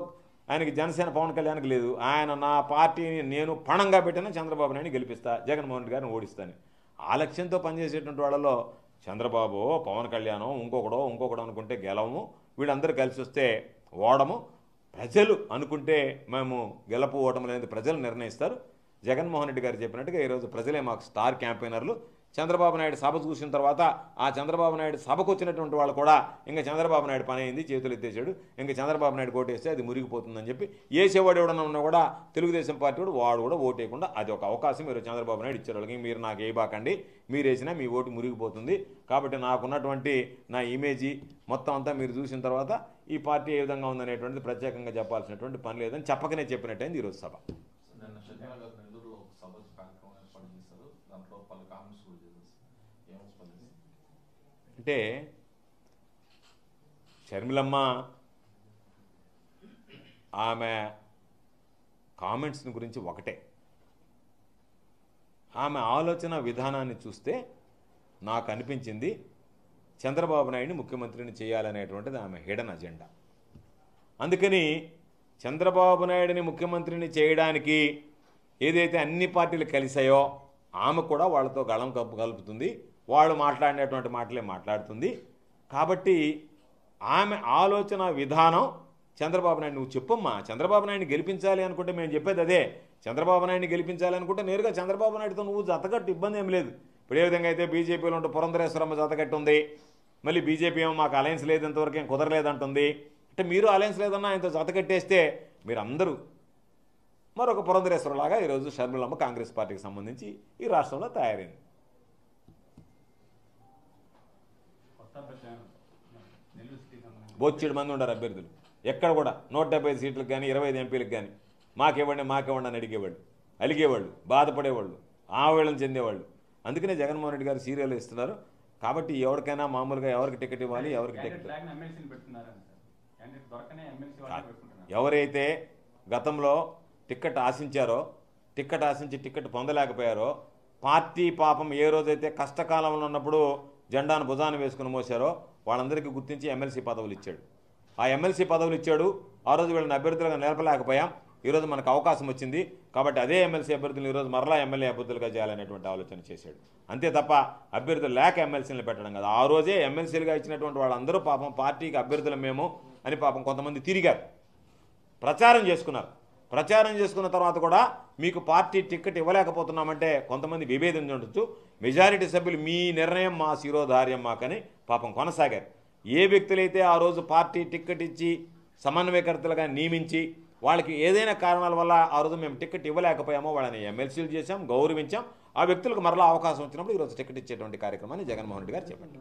ఆయనకి జనసేన పవన్ కళ్యాణ్కి లేదు. ఆయన నా పార్టీని నేను పణంగా పెట్టినా చంద్రబాబు నాయుడిని గెలిపిస్తా, జగన్మోహన్ రెడ్డి గారిని ఓడిస్తాను. ఆ లక్ష్యంతో పనిచేసేటువంటి వాళ్ళలో చంద్రబాబు, పవన్ కళ్యాణం, ఇంకొకడో అనుకుంటే గెలవము, వీళ్ళందరూ కలిసి వస్తే ఓడము. ప్రజలు అనుకుంటే మేము గెలుపు ఓటమి అనేది ప్రజలు నిర్ణయిస్తారు. జగన్మోహన్ రెడ్డి గారు చెప్పినట్టుగా ఈరోజు ప్రజలే మాకు స్టార్ క్యాంపెయినర్లు. చంద్రబాబు నాయుడు సభ చూసిన తర్వాత ఆ చంద్రబాబు నాయుడు సభకు వచ్చినటువంటి వాళ్ళు కూడా ఇంకా చంద్రబాబు నాయుడు పని అయింది, చేతులు ఎత్తేసాడు, ఇంకా చంద్రబాబు నాయుడు ఓటేస్తే అది మురిగిపోతుందని చెప్పి ఏసేవాడు ఎవడన్నా ఉన్నా కూడా తెలుగుదేశం పార్టీ వాడు కూడా ఓటేయకుండా అది ఒక అవకాశం మీరు చంద్రబాబు నాయుడు ఇచ్చారు. వాళ్ళకి మీరు నాకు వేయబాకండి, మీరు వేసినా మీ ఓటు మురిగిపోతుంది, కాబట్టి నాకున్నటువంటి నా ఇమేజీ మొత్తం అంతా మీరు చూసిన తర్వాత ఈ పార్టీ ఏ విధంగా ఉందనేటువంటిది ప్రత్యేకంగా చెప్పాల్సినటువంటి పని లేదని చెప్పకనే చెప్పినట్టయింది ఈరోజు సభ. అంటే షర్మిలమ్మ ఆమె కామెంట్స్ని గురించి ఒకటే, ఆమె ఆలోచన విధానాన్ని చూస్తే నాకు అనిపించింది చంద్రబాబు నాయుడిని ముఖ్యమంత్రిని చేయాలనేటువంటిది ఆమె హిడెన్ అజెండా. అందుకని చంద్రబాబు నాయుడిని ముఖ్యమంత్రిని చేయడానికి ఏదైతే అన్ని పార్టీలు కలిసాయో ఆమె కూడా వాళ్ళతో గళం కలుపుతుంది, వాళ్ళు మాట్లాడినటువంటి మాటలే మాట్లాడుతుంది. కాబట్టి ఆమె ఆలోచన విధానం చంద్రబాబు నాయుడు, నువ్వు చెప్పమ్మా, చంద్రబాబు నాయుడిని గెలిపించాలి అనుకుంటే మేము చెప్పేది అదే. చంద్రబాబు నాయుడిని గెలిపించాలి అనుకుంటే నేరుగా చంద్రబాబు నాయుడుతో నువ్వు జతకట్టు, ఇబ్బంది ఏం లేదు. ఇప్పుడు ఏ విధంగా అయితే బీజేపీలో ఉంటే పురంధరేశ్వరమ్మ జతకట్టు ఉంది, మళ్ళీ బీజేపీ ఏమో మాకు అలయన్స్ లేదు, ఇంతవరకు ఏం కుదరలేదంటుంది. అంటే మీరు అలయన్స్ లేదన్నా ఆయనతో జతకట్టేస్తే మీరందరూ మరొక పురంధరేశ్వరలాగా ఈరోజు షర్మిలమ్మ కాంగ్రెస్ పార్టీకి సంబంధించి ఈ రాష్ట్రంలో తయారైంది. బొచ్చేడు మంది ఉన్నారు అభ్యర్థులు, ఎక్కడ కూడా 175 సీట్లకు కానీ 25 ఎంపీలకు కానీ మాకేవ్వండి అని అలిగేవాళ్ళు, బాధపడేవాళ్ళు, ఆవేళన చెందేవాళ్ళు. అందుకనే జగన్మోహన్ రెడ్డి గారు సీరియల్ ఇస్తున్నారు. కాబట్టి ఎవరికైనా మామూలుగా ఎవరికి టికెట్ ఇవ్వాలి, ఎవరికి టికెట్ ఎవరైతే గతంలో టికెట్ ఆశించారో, టికెట్ ఆశించి టికెట్ పొందలేకపోయారో, పార్టీ పాపం ఏ రోజైతే కష్టకాలంలో ఉన్నప్పుడు జెండాను భుజాన్ని వేసుకుని మోసారో వాళ్ళందరికీ గుర్తించి ఎమ్మెల్సీ పదవులు ఇచ్చాడు. ఆ ఎమ్మెల్సీ పదవులు ఇచ్చాడు. ఆ రోజు వీళ్ళని అభ్యర్థులుగా నిలపలేకపోయాం. ఈరోజు మనకు అవకాశం వచ్చింది కాబట్టి అదే ఎమ్మెల్సీ అభ్యర్థులు ఈరోజు మరలా ఎమ్మెల్యే అభ్యర్థులుగా చేయాలనేటువంటి ఆలోచన చేశాడు. అంతే తప్ప అభ్యర్థులు లేక ఎమ్మెల్సీలు పెట్టడం కదా. ఆ రోజే ఎమ్మెల్సీలుగా ఇచ్చినటువంటి వాళ్ళందరూ పాపం పార్టీకి అభ్యర్థులు మేము అని పాపం కొంతమంది తిరిగారు, ప్రచారం చేసుకున్నారు. ప్రచారం చేసుకున్న తర్వాత కూడా మీకు పార్టీ టికెట్ ఇవ్వలేకపోతున్నామంటే కొంతమంది విభేదం ఉండొచ్చు. మెజారిటీ సభ్యులు మీ నిర్ణయం మా శిరోధార్యం మాకని పాపం కొనసాగారు. ఏ వ్యక్తులైతే ఆ రోజు పార్టీ టికెట్ ఇచ్చి సమన్వయకర్తలుగా నియమించి వాళ్ళకి ఏదైనా కారణాల వల్ల ఆ రోజు మేము టికెట్ ఇవ్వలేకపోయామో వాళ్ళని ఎమ్మెల్సీలు చేశాం, గౌరవించాం. ఆ వ్యక్తులకు మరలా అవకాశం వచ్చినప్పుడు ఈరోజు టికెట్ ఇచ్చేటువంటి కార్యక్రమాన్ని జగన్మోహన్ రెడ్డి గారు చెప్పండి.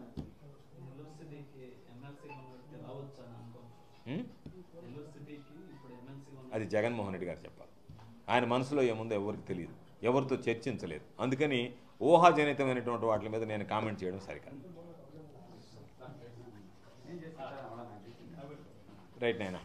అది జగన్మోహన్ రెడ్డి గారు చెప్పాలి. ఆయన మనసులో ఏముందో ఎవరికి తెలియదు, ఎవరితో చర్చించలేదు. అందుకని ఊహాజనితమైనటువంటి వాటి మీద నేను కామెంట్ చేయడం సరికాదు. రైట్ నాయనా.